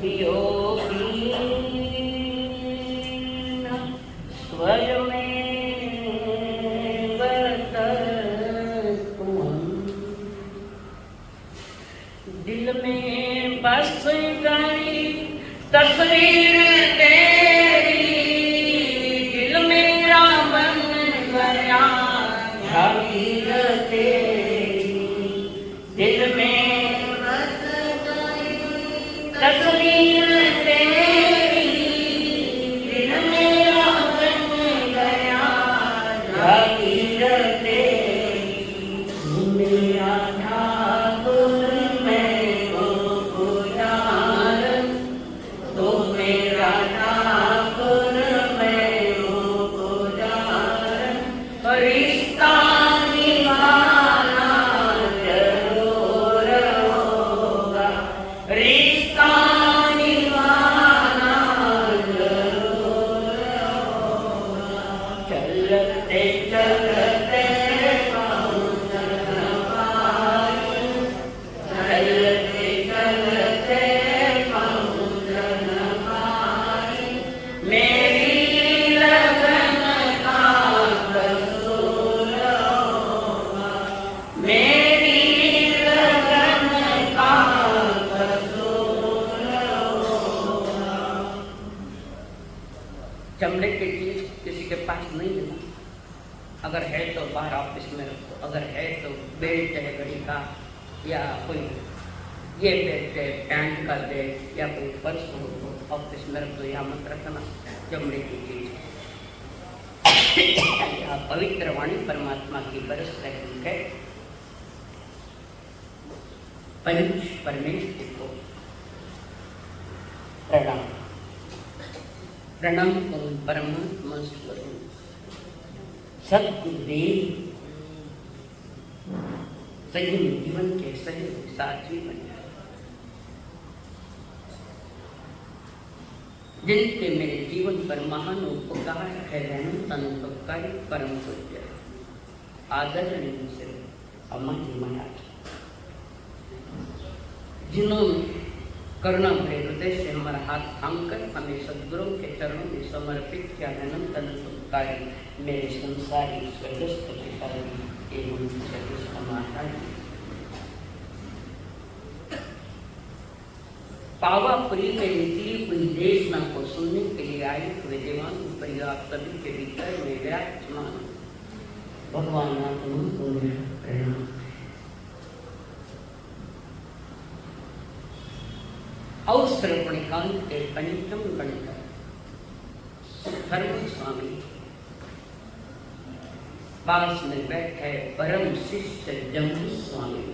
योगी स्वयं दिल में बस गई तस्वीर तेरी, दिल मेरा बन गया जागीर तेरी, दिल में बस गई तस्वीर तेरी, दिल मेरा बन गया जागीर तेरी, मेरा ठाकुर चमड़े की चीज किसी के पास नहीं है ना, अगर है तो बाहर ऑफिस में रखो, अगर है तो बेल्ट है घड़ी का, या कोई ये बेल्ट है पैंट का बेल्ट, या कोई पर्स हो ऑफिस में रख दो, या मत रखना चमड़े की चीज। पवित्र वाणी परमात्मा की बरस रही है, पंच परमेश्वर को प्रणाम प्रणाम करो परमात्मा स्वरूप सद्गुरुदेव, सही जीवन के सही साथी बन जाए, जिनके मेरे जीवन पर महान उपकार है, अनंत अनुपकारी परम पूज्य आदरणीय से अमर जी महाराज, जिन्होंने करुणा भरे हृदय से हमारा हाथ थामकर हमें सद्गुरु के चरणों में समर्पित किया, अनंत अनुपकारी मेरे संसारी स्वर्गस्थ पिताजी एवं सर्वस्व माता जी। पावापुरी में निकली हुई देशना को सुनने के लिए आए हुए देवान परिवार सभी के भीतर में विराजमान भगवान आपको प्रणाम। अवसरपणिकांत के पंचम गणित धर्म स्वामी पास में बैठे परम शिष्य जम्मू स्वामी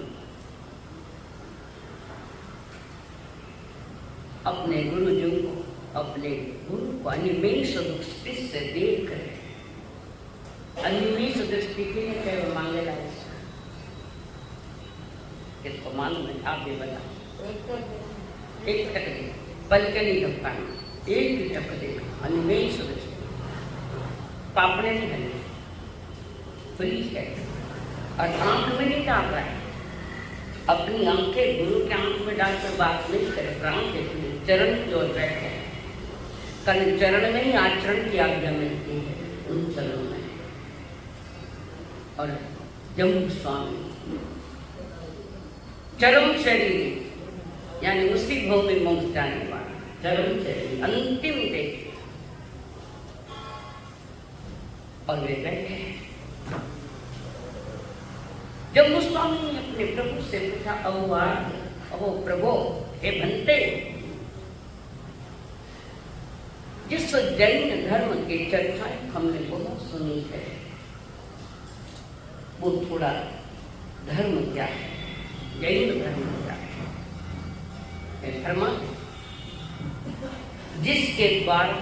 अपने गुरुजन को, अपने गुरु को अनिमेष दृष्टि से देख रहे। अनिमेष दृष्टि के लिए क्या मांगेला, किसको मालूम है? आप भी बताओ। एक टक दे, पलके नहीं झपकाना, एक ही टक देखना, अनिमेष दृष्टि, पापड़े नहीं हलने, पुलिस है, और आंख में नहीं डाल रहा है, अपनी आंखें गुरु के आंख में डालकर बात नहीं करे, प्राण देखिए चरण की ओर बैठे, कल चरण में ही आचरण की आज्ञा मिलती है, उन चरणों में। और जम्मू स्वामी चरम शरीर, यानी उसी भाव में मोक्ष जाने वाला चरम शरीर, अंतिम देह, और वे बैठे। जम्मू स्वामी ने अपने प्रभु से पूछा, अहो प्रभु, हे भंते, जिस जैन धर्म की चर्चाएं हमने बहुत सुनी है, वो थोड़ा धर्म क्या है, जैन धर्म क्या है? धर्म जिसके द्वारा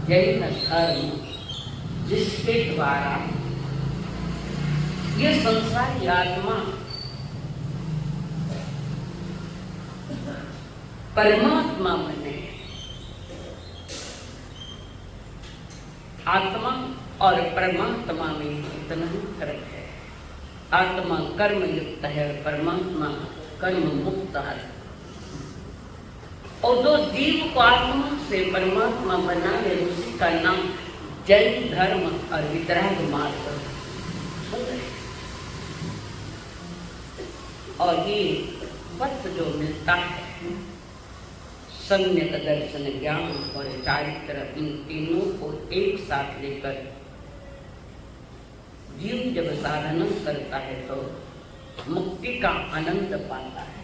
जैन धर्म, जिसके द्वारा ये संसारी आत्मा परमात्मा बने। आत्मा और परमात्मा में इतना ही फर्क है। आत्मा कर्म युक्त है, परमात्मा कर्म मुक्त है। और जो जीव को आत्मा से परमात्मा बना ले उसी का नाम जैन धर्म और वितराग मार्ग। और ये वक्त जो मिलता है सम्यक दर्शन, ज्ञान और चारित्र, इन तीनों को एक साथ लेकर जीव जब साधना करता है तो मुक्ति का आनंद पाता है।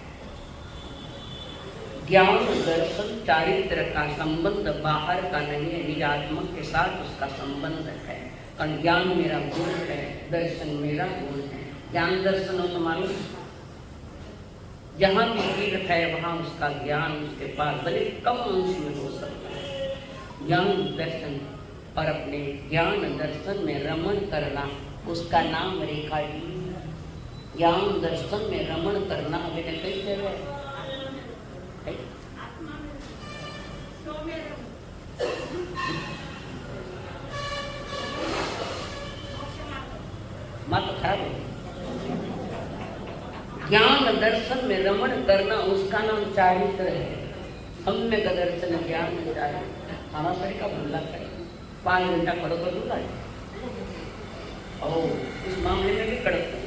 ज्ञान दर्शन चारित्र का संबंध बाहर का नहीं है, निज आत्मा के साथ उसका संबंध है। और ज्ञान मेरा गुण है, दर्शन मेरा गुण है। ज्ञान दर्शन हो तो मालूम, जहाँ भी तीर्थ है वहाँ उसका ज्ञान उसके पास भले कम अंश में हो सकता है। ज्ञान दर्शन और अपने ज्ञान दर्शन में रमण करना, उसका नाम रेखा जी। ज्ञान दर्शन में रमण करना मैंने कई जगह माँ तो खराब हो। ज्ञान दर्शन में रमण करना उसका नाम चारित्र है। सम्यक दर्शन ज्ञान चारित्र। हमारा शरीर का भूला करे 5 घंटा खड़ो कर दूंगा और इस मामले में भी कड़क है।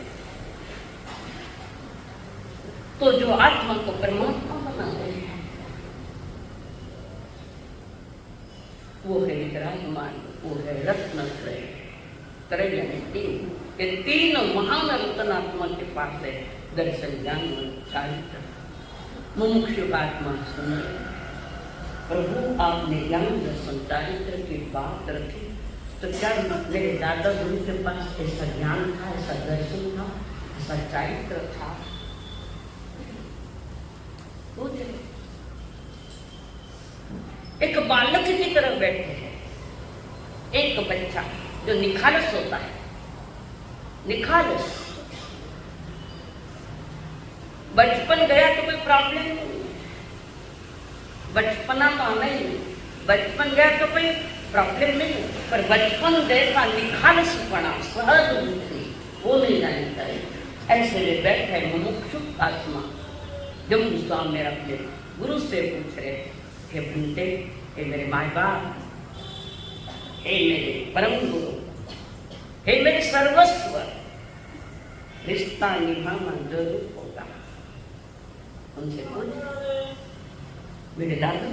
तो जो आत्मा को परमात्मा बना है वो है वितराग मार्ग, वो है रत्न त्रय यानी 3। ये 3 महान रत्न आत्मा के पास है। दर्शन, ज्ञान और चारित्र। मुमुक्षु आत्मा सुन, प्रभु आपने ज्ञान दर्शन चारित्र की बात रखी तो क्या मेरे दादा गुरु के पास ऐसा ज्ञान था, ऐसा दर्शन था, ऐसा चारित्र था? एक बालक की तरफ बैठे हैं, एक बच्चा जो निखालस होता है, निखालस। बचपन गया तो कोई प्रॉब्लम नहीं, बचपना तो आना ही नहीं। बचपन गया तो कोई प्रॉब्लम नहीं, पर बचपन देखा निखालस पड़ा, सहज बुद्धि वो नहीं जानी चाहिए। ऐसे में बैठे मुमुक्षु आत्मा। जब स्वामी मेरा अपने गुरु से पूछ रहे, हे बंदे, हे मेरे माँ बाप, हे मेरे परम गुरु, हे मेरे सर्वस्व, रिश्ता निभाना जरूर होगा। उनसे पूछ, मेरे दादा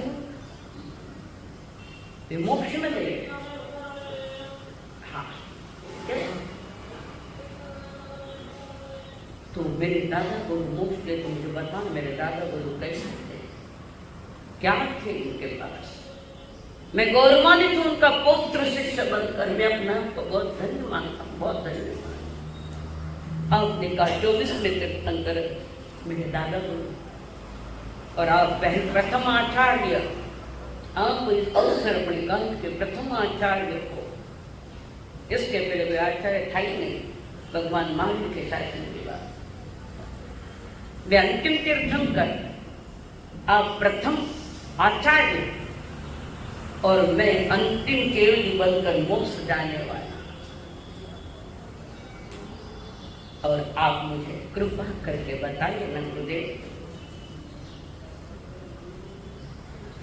वे मोक्ष में गए? हाँ। तो मेरे दादा गुरु मोक्ष के तो मुझे बताओ, मेरे दादा गुरु कैसे थे, क्या थे उनके पास? मैं गौरवान्वित हूं उनका पौत्र शिष्य बनकर। मैं अपना आपको बहुत धन्य मानता हूँ, बहुत धन्य मानता। आपने कहा 24 में तीर्थंकर मेरे दादा गुरु, और आप प्रथम आचार्य, आप इस अवसर अपने ग्रंथ के प्रथम आचार्य को, इसके पहले कोई आचार्य था ही नहीं, भगवान महावीर के शासन के बाद वे अंतिम तीर्थंकर, आप प्रथम आचार्य और मैं अंतिम केवली बनकर मोक्ष जाने वाला। और आप मुझे कृपा करके बताइए नंदुदेव,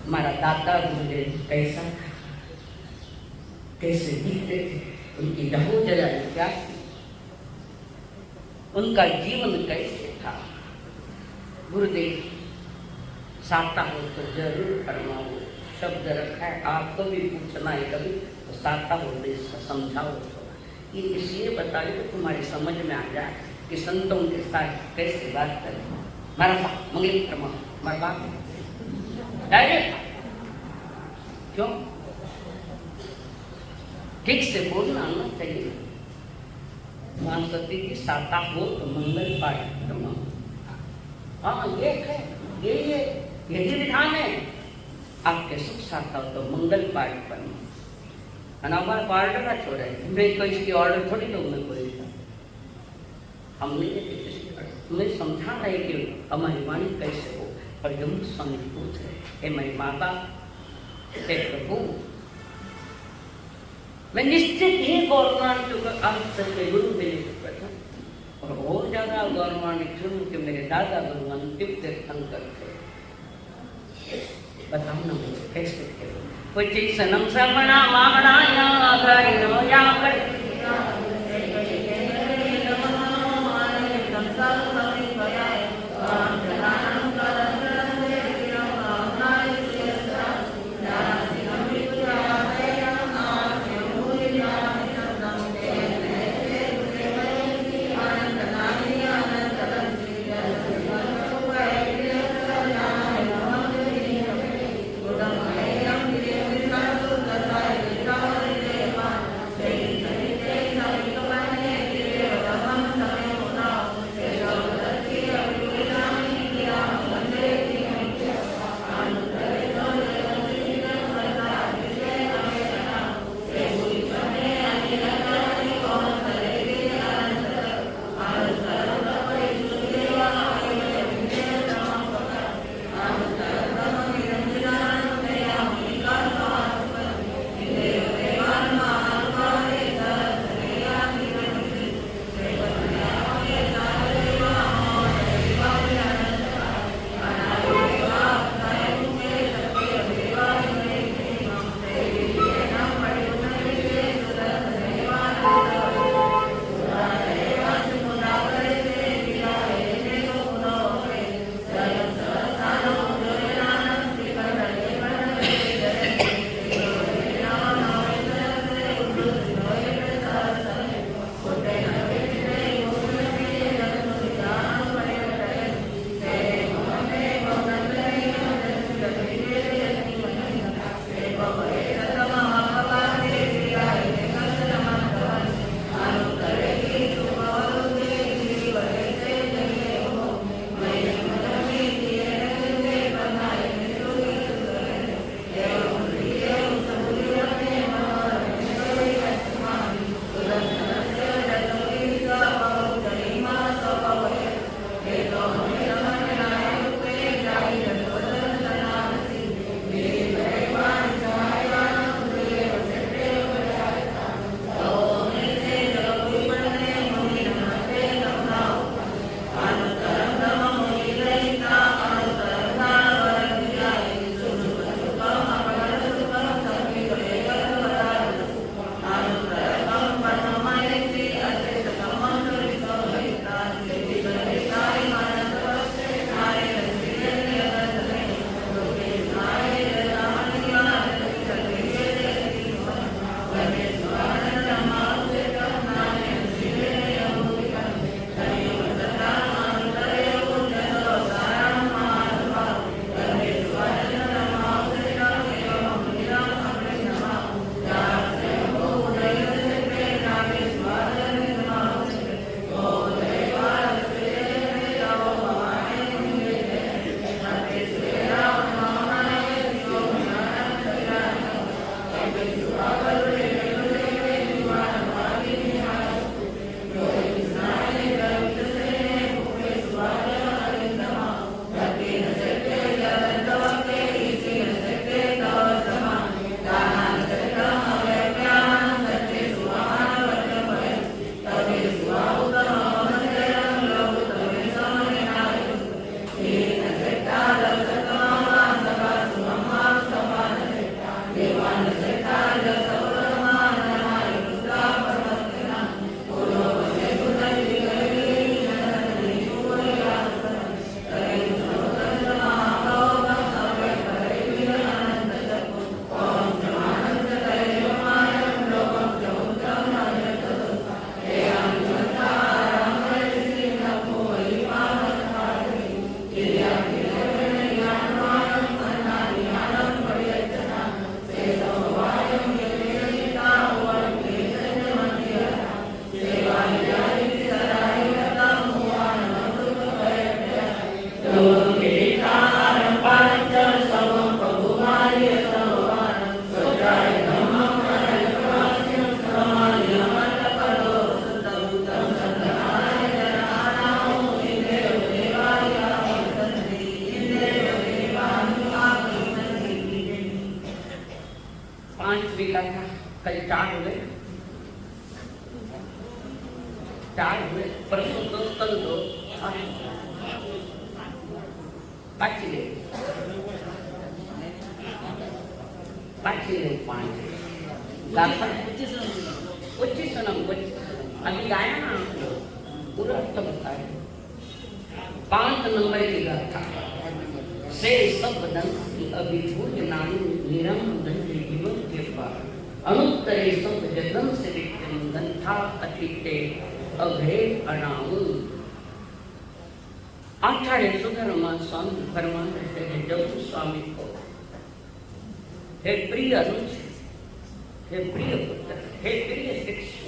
हमारा दादा गुरुदेव कैसा था, कैसे दिखते थे, उनकी दहोजला क्या थी, उनका जीवन कैसे था? गुरुदेव साता हो तो जरूर फरमाओ, शब्द रखा है, आपको भी पूछना है कभी तो साता हो तो इसका समझाओ थोड़ा। ये इसलिए बताइए तो तुम्हारी समझ में आ जाए कि संतों के साथ कैसे बात करें। हमारा मंगली फरमाओ, हमारा बात डायरेक्ट, क्यों? ठीक से बोलना आना चाहिए। मां सती की साता हो तो मंगल पाठ करना। हाँ ये है, यही विधान है। आपके सुख साता हो तो मंगल पाठ करना। अनाबार ऑर्डर ना छोड़े, मैं कोई इसकी ऑर्डर थोड़ी दूँ, मैं कोई हम नहीं देते किसी ऑर्डर। तुम्हें समझाना है कि हमारी वाणी कैसे हो। और जम्मू स्वामी पूछ रहे, हे मेरी माता, हे प्रभु, मैं निश्चित ही गौरवान्वित आज तक गुरु मेरे प्रथम और ज्यादा गौरवान्वित हूँ कि मेरे दादा गुरु अंतिम तीर्थंकर थे। बताओ ना मुझे कैसे करो। પછી સનમ સમણા વાગણા આધારીનો યા કર ચાર हुए परसों दो कल दो बाकी ले पाछी ले 5 गाथा उच्ची सनम अभी गाया ना आपको पूरा अर्थ बताया 5 नंबर की गाथा से सब दंत अभिभूत नानी निरंजन जीवन के पार अनुत्तरे सब जगन से विक्रम गंथा अतीते अभेद अनाऊ आचार्य सुधर्मा स्वामी फरमान रहते हैं जब स्वामी को हे प्रिय अनुज, हे प्रिय पुत्र, हे प्रिय शिष्य,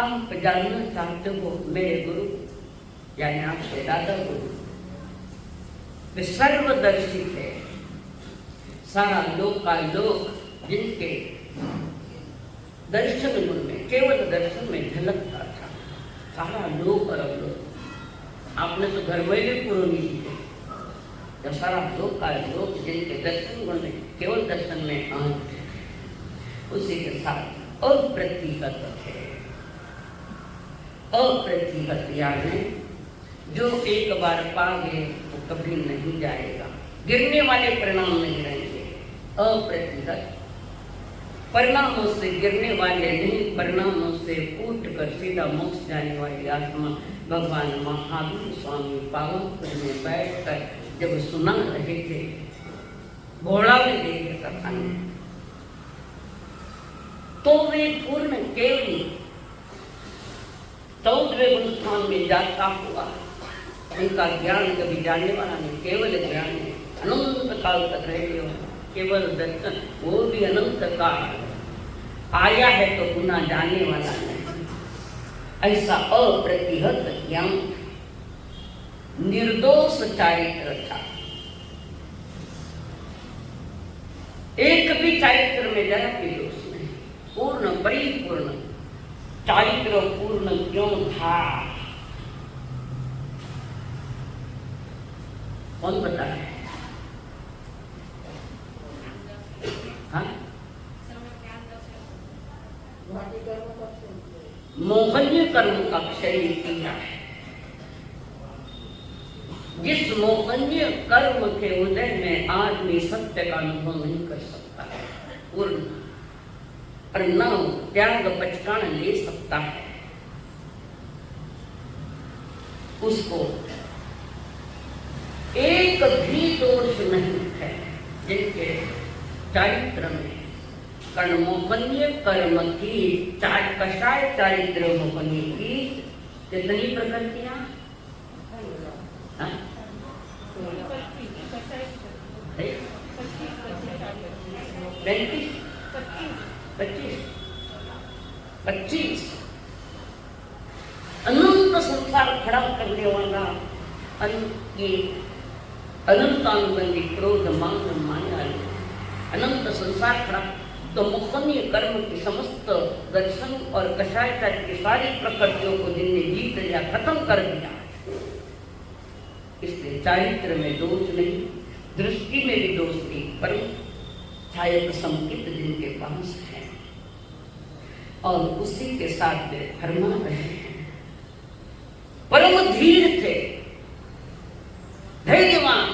आप जानना चाहते हो मेरे गुरु यानी आपके दादा गुरु वे सर्वदर्शी थे। सारा लोक का लोक जिनके दर्शन गुण में केवल दर्शन में झलकता था, सारा लोक और अवलोक। आपने तो घर में भी पूर्ण नहीं किए जब सारा लोक का लोक जिनके दर्शन गुण में केवल दर्शन में आंख उसी के साथ अप्रतिहत थे। अप्रतिहत यानी जो एक बार पा गए वो कभी नहीं जाएगा, गिरने वाले परिणाम नहीं रहेंगे। अप्रतिहत परिणामों से गिरने वाले नहीं, परिणामों से उठ कर सीधा मोक्ष जाने वाली आत्मा भगवान महावीर स्वामी पावनपुर में बैठकर जब सुना रहे थे, भोला में देखे कथा में, तो वे पूर्ण केवली 14वें गुणस्थान में जाता हुआ उनका ज्ञान कभी जाने वाला नहीं, केवल ज्ञान है। अनंत काल तक रहे हो केवल दर्शन, वो भी अनंत काल आया है तो पुनः जाने वाला नहीं। ऐसा अप्रतिहत ज्ञान निर्दोष चारित्र था। एक भी चारित्र में जरा भी दोष नहीं, पूर्ण परिपूर्ण चारित्र पूर्ण क्यों था? कौन बता रहे हैं? हाँ? मोहनीय कर्म का क्षय किया है। जिस मोहनीय कर्म के उदय में आदमी सत्य का अनुभव नहीं कर सकता है पूर्ण और न त्याग पचकान ले सकता है, उसको एक भी दोष नहीं है। जिनके चारित्र में कर्मोपन्य कर्म की कषाय चारित्र मोहनी की कितनी प्रकृतियां? 25 अनंत संसार खड़ा करने वाला ये अनंतानुबंधी क्रोध मान माया अनंत संसार खड़ा तो मुक्तनीय कर्म की समस्त दर्शन और कषायता की सारी प्रकृतियों को जिनने जीत लिया, खत्म कर दिया, इसलिए चारित्र में दोष नहीं, दृष्टि में भी दोष नहीं, पर छायक संकित जिनके पास है और उसी के साथ वे फरमा रहे हैं। परम धीर थे, धैर्यवान,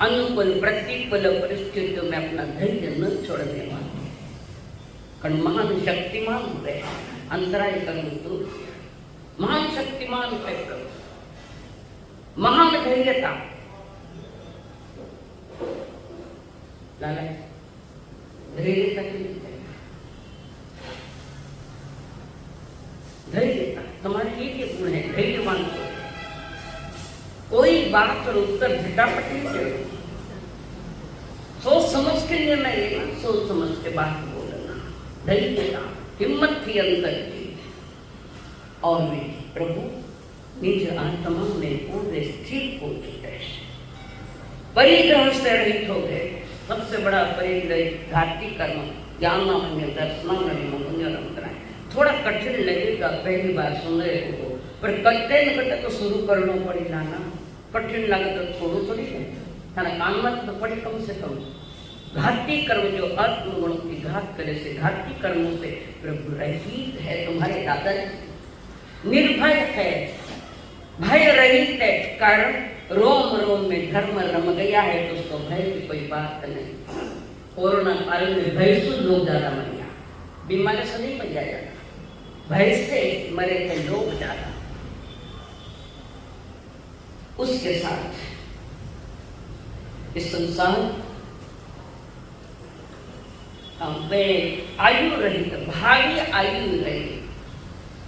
अनुकूल प्रतिकूल परिस्थितियों में अपना धैर्य न छोड़ने वाले, कारण महान शक्तिमान हुए, अंतराय कर्म दूर किया, महान शक्तिमान थे प्रभु, महान धैर्यता। लाला धैर्यता धैर्यता तुम्हारे ये गुण है, धैर्यवान हो। कोई बात और उत्तर झटापट नहीं देना, सोच समझ के निर्णय लेना, सोच समझ के बात बोलना, धैर्य हिम्मत थी अंतर की। और वे प्रभु निज आत्मा में पूरे स्थिर हो चुके, परिग्रह से रहित हो गए। सबसे बड़ा परिग्रह घाती कर्म ज्ञानामन्य दर्शनामन्य अंतराय। थोड़ा कठिन लगेगा पहली बार सुन रहे हो, पर करते न करते तो शुरू करना पड़ेगा ना। कठिन लगे तो छोड़ो थोड़ी है ना, काम मत तो पड़े कम से कम। घाती कर्म जो आत्मगुणों की घात करे से, घाती कर्मों से प्रभु रहित है। तुम्हारे दादाजी निर्भय है, भय रहित है, कारण रोम रोम में धर्म रम गया है तो उसको भय की कोई बात नहीं। कोरोना काल में भय से लोग ज्यादा मर गया, बीमारी से नहीं मर जाएगा, भय से मरे थे लोग ज्यादा। उसके साथ इस संसार में आयु रहित भावी आयु रही,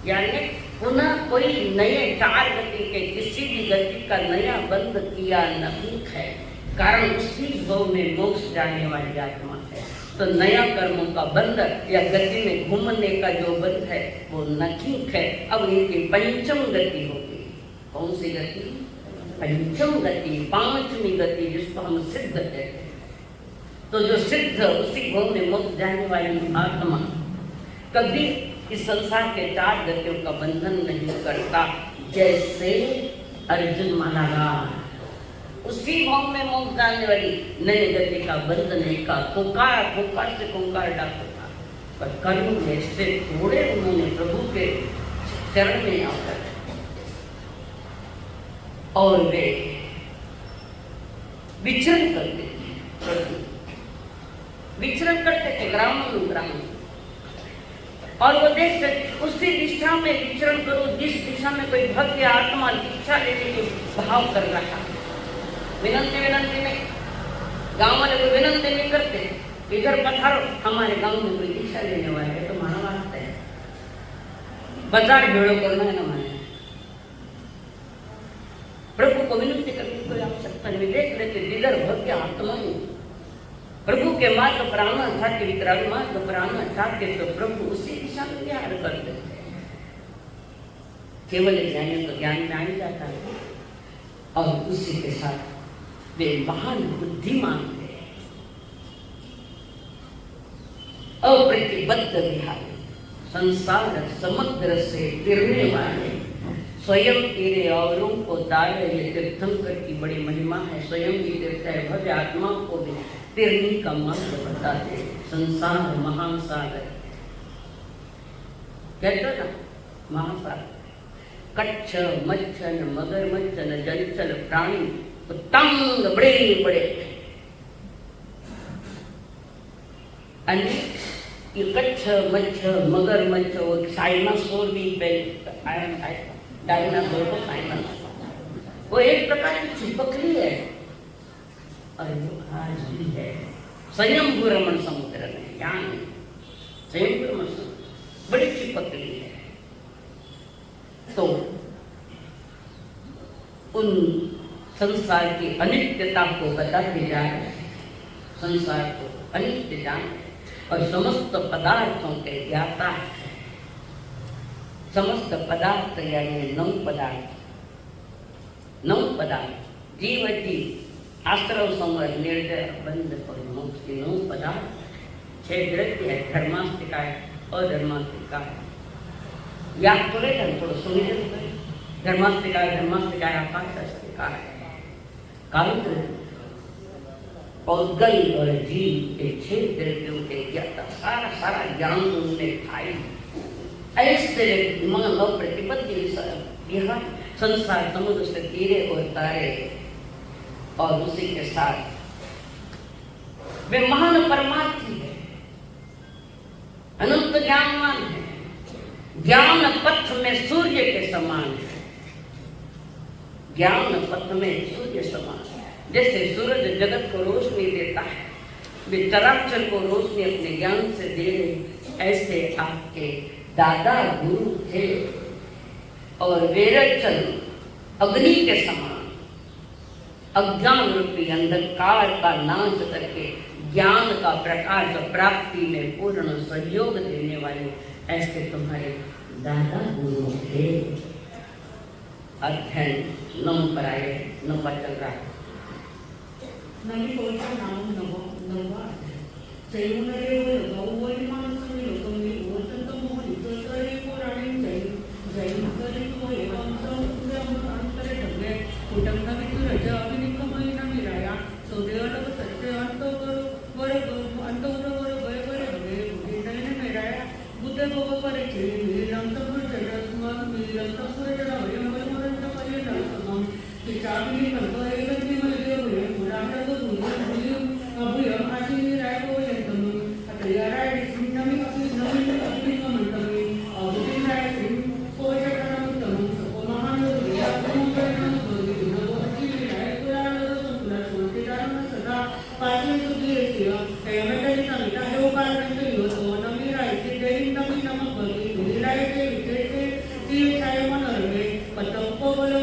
यानी पुनः कोई नए चार गति के किसी भी गति का नया बंध किया नहीं है, कारण उसी भव में मोक्ष जाने वाली आत्मा है। तो नया कर्मों का बंध या गति में घूमने का जो बंध है वो नहीं है। अब इनकी पंचम गति होगी। कौन सी गति? पंचम गति, पांचवी गति, जिसको हम सिद्ध कहते हैं। तो जो सिद्ध उसी भव में मोक्ष जाने वाली आत्मा कभी इस संसार के चार गतियों का बंधन नहीं करता। जैसे अर्जुन महाराज उसी भाव में मोक्ष जाने वाली नए गति का बंधन नहीं का पुकार पुकार से पुकार डालता, पर कर्म में से थोड़े उन्होंने प्रभु के चरण में आकर और वे विचरण करते थे, विचरण करते थे ग्राम और वो देखते उसी दिशा में विचरण करो जिस दिशा में कोई भक्त या आत्मा दीक्षा लेने के भाव कर रहा। विनंती नहीं, गांव वाले कोई विनंती नहीं करते, इधर पधारो, हमारे गांव में कोई दीक्षा लेने वाले है तो माना वास्ते है, बाजार भेड़ो करना है ना माने। प्रभु को विनंती करने की कोई आवश्यकता नहीं। देख लेते जिधर भक्त या आत्मा प्रभु के मार्ग पर आना था कि विकराल मार्ग पर आना चाहते तो प्रभु उसी दिशा में विहार करते थे। केवल ज्ञानी तो ज्ञान में आ ही जाता है और उसी के साथ वे महान बुद्धिमान थे, अप्रतिबद्ध विहारी, संसार समुद्र से तिरने वाले, स्वयं तीरे औरों को दारे। ये तीर्थंकर की बड़ी महिमा है, स्वयं भी तीर्थ है, भव्य आत्माओं को भी तिरनी का मार्ग बताते। संसार महान सागर कहते ना, महासागर, कच्छ मच्छन मगरमच्छन जलचल प्राणी तंग बड़े बड़े ये कच्छ मच्छ मगरमच्छ और डायनासोर भी डायनासोर को साइनासोर वो एक प्रकार की चिपकली है और वो आज भी है स्वयंभू रमण समुद्र में, यानी स्वयंभू रमण समुद्र बड़ी चिपकली है। तो उन संसार की अनित्यता को बताते जा रहे, संसार को अनित्य जान और समस्त पदार्थों के ज्ञाता है। समस्त पदार्थ यानी नौ पदार्थ, नौ पदार्थ जीव जीव आश्रव समर निर्दय बंध और मोक्ष के नौ पदार्थ। 6 द्रव्य है, धर्मास्तिका है, अधर्मास्तिका है। याद तो रहे थोड़ा सुनिए, धर्मास्तिका है, धर्मास्तिका है, आकाशास्तिका है, कालुत्र पौगल और जीव के 6 द्रव्यों के ज्ञाता सारा सारा ज्ञान उनने खाई। ऐसे मानव प्रतिबद्ध संसार समुद्र से तीरे और तारे और उसी के साथ वे महान परमार्थी है, अनंत ज्ञानवान है, ज्ञान पथ में सूर्य के समान है, ज्ञान पथ में सूर्य समान है। जैसे सूरज जगत को रोशनी देता है, वे चराचर को रोशनी अपने ज्ञान से दे रहे, ऐसे आपके दादा गुरु थे और वेरचन अग्नि के समान अज्ञान रूपी अंधकार का नाश करके ज्ञान का प्रकाश प्राप्ति में पूर्ण सहयोग देने वाले ऐसे तुम्हारे दादा गुरु थे। अध्ययन 9 पर आए, 9 पर चल रहा है। नवी कोणता नाम नवा जैवनरे गौवरी मानसनी लोकमी वसंत मोहन इतरे पुराणी जैनकरी तो एवं संस्कृत अंतरे ढगे कुटुंब वितु रजा अभिनिक महिना मिराया सोदेवल सत्य अंत वर अंत वर गए गए ढगे बुद्धिने मेराया बुद्ध भव करे मीलंतपुर जगतमान मीलंतपुर जरा हरिमल मरंत परिणत Kami kantoy kan di malagay mo yan. Wala na to buyang asin rai ko yan kami. At rai sin kami kasi namin naman kami. Buti rai sin ko yan kami kami. Sa kumahan na kaya kung kaya na bagi na ko at rai ko yan na sa tulas mo. Kita na sa pasin sa siya. Kaya may kaya kami tayo pa rin kayo. So nami rai sin dahil kami naman bagi. Hindi rai kayo kasi siya tayo manarami. Patang ko wala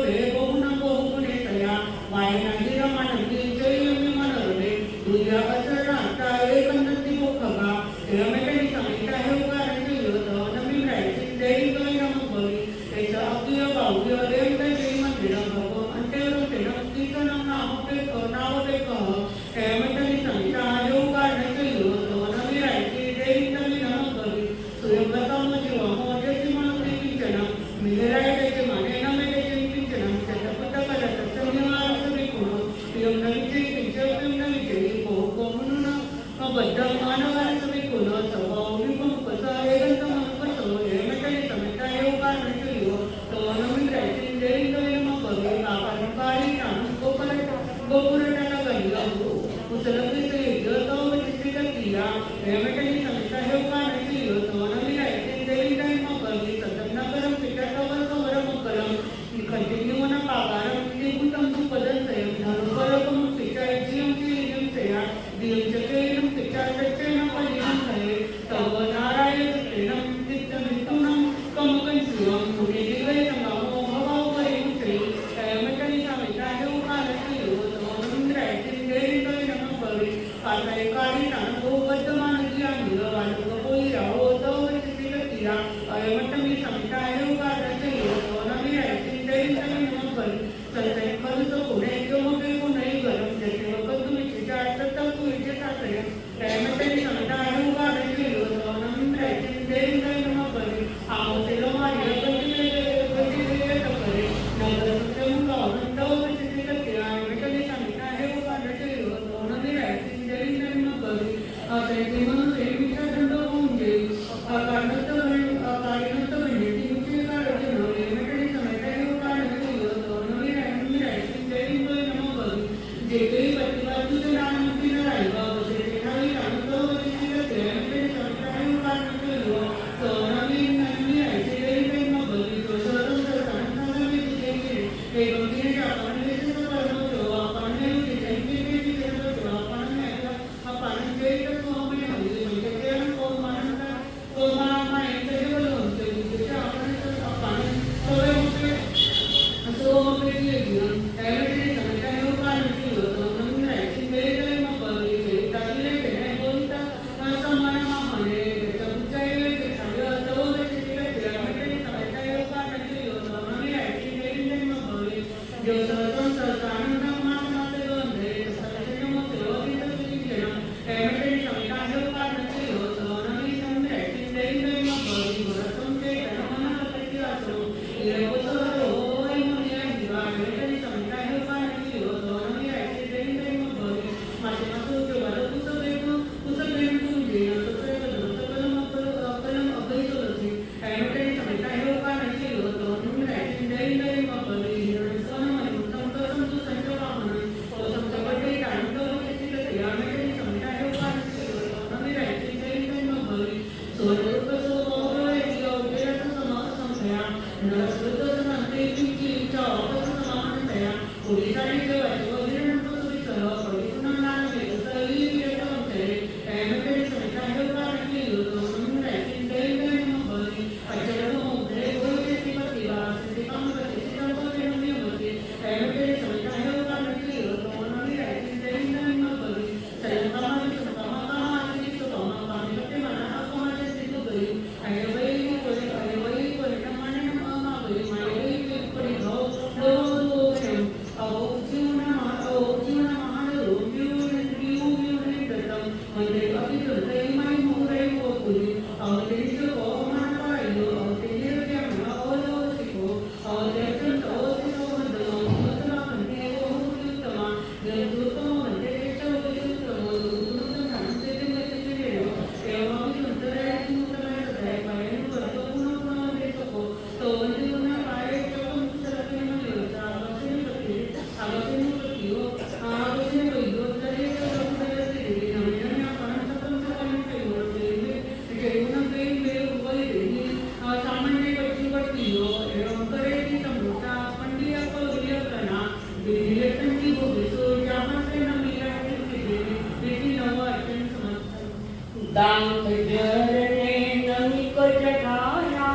दांत जरने नमिक जगाया,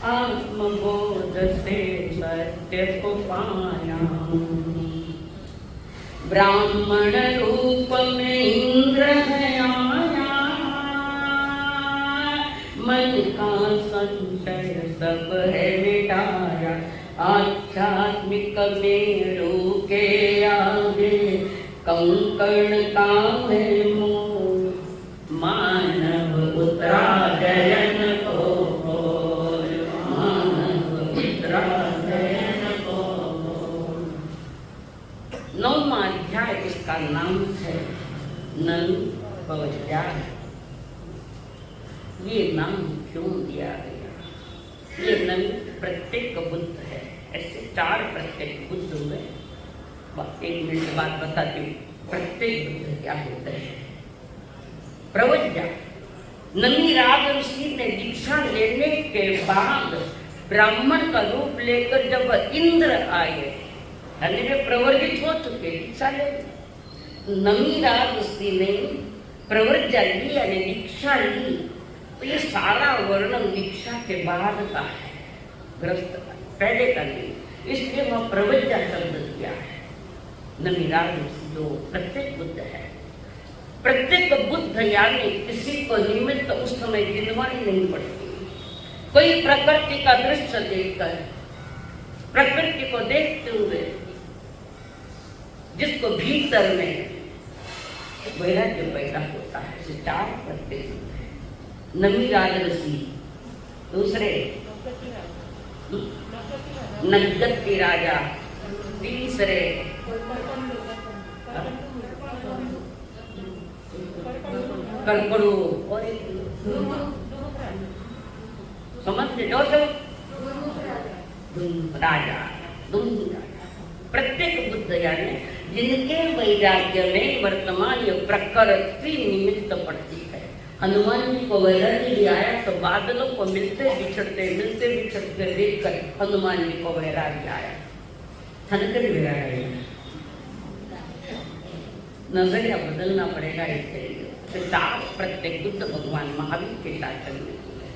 आत्मबोध से सत्य को पाया। ब्राह्मण रूप में इंद्र है आया, मन का संशय सब है मिटाया। आध्यात्मिक मेरू के आगे कंकण का है मोह, मानव उतरा गयन को, मानव उतरा गयन को। 9वां अध्याय इसका नाम है नन पवज्ञान। ये नाम क्यों दिया गया? ये नन प्रत्येक बुद्ध है। ऐसे 4 प्रत्येक बुद्ध हुए। 1 मिनट बाद बताती हूँ प्रत्येक बुद्ध क्या होते हैं। प्रवज्ञा, नमीराग ऋषि ने दीक्षा लेने के बाद ब्राह्मण का रूप लेकर जब इंद्र आए, वे प्रवर्जित हो चुके, दीक्षा ले। नमीराग ऋषि ने प्रवज्ञा ली यानी दीक्षा ली। तो ये सारा वर्णन दीक्षा के बाद का है, ग्रस्त का, पहले का नहीं। इसलिए वह प्रवज्ञा शब्द दिया है। नमीराग जो प्रत्येक बुद्ध है, प्रत्येक बुद्ध यानी किसी को निमित्त उस समय गिनवानी नहीं पड़ती। कोई प्रकृति का दृश्य देखकर, प्रकृति को देखते हुए जिसको भीतर में वैराग्य पैदा होता है, 4 प्रत्येक नमीराग ऋषि। दूसरे नगति राजा। तीसरे कल्पड़ू और समझते जो सब राजा। प्रत्येक बुद्ध यानी जिनके वैराग्य में वर्तमान ये प्रकृति निमित्त पड़ती है। हनुमान जी को वैराग्य भी आया तो बादलों को मिलते बिछड़ते देखकर हनुमान जी को वैराग्य आया। थनकर वैराग्य नजरिया बदलना पड़ेगा। इसके लिए 4 प्रत्येक बुद्ध भगवान महावीर के साथ चलने को है।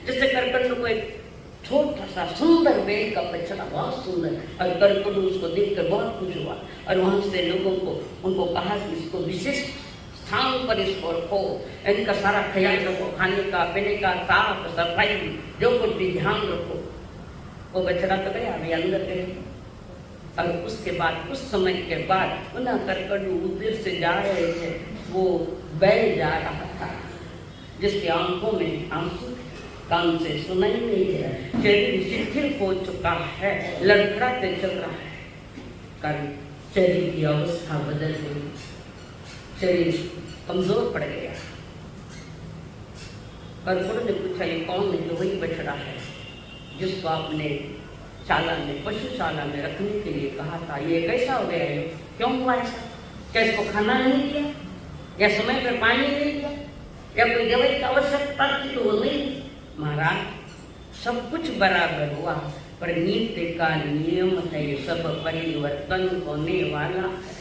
जैसे करकंड को एक छोटा सा सुंदर बेल का बछड़ा, बहुत सुंदर, और करकंड उसको देखकर बहुत खुश हुआ और वहां से लोगों को उनको कहा कि इसको विशिष्ट स्थान पर इसको रखो, इनका सारा ख्याल रखो, खाने का पीने का साफ सफाई जो कुछ भी ध्यान रखो। वो बछड़ा तो गया, अभी अंदर गए। और उसके बाद कुछ समय के बाद उन्हें करकंड उधर से जा रहे थे, वो बैल जा रहा था जिसकी आंखों में आंसू, कान से सुनाई नहीं दे रहा, शरीर शिथिल हो चुका है, लड़खड़ाते चल रहा है। कारण शरीर की अवस्था बदल गई, शरीर कमजोर पड़ गया। करकंड ने पूछा, ये कौन है? जो वही बछड़ा है जिसको आपने शाला में, पशुशाला में रखने के लिए कहा था। ये कैसा हो गया है? क्यों हुआ ऐसा? क्या इसको खाना नहीं दिया, या समय पर पानी नहीं दिया, या कोई दवाई की आवश्यकता थी तो वो नहीं? महाराज, सब कुछ बराबर हुआ, पर नित्य का नियम है, सब परिवर्तन होने वाला है।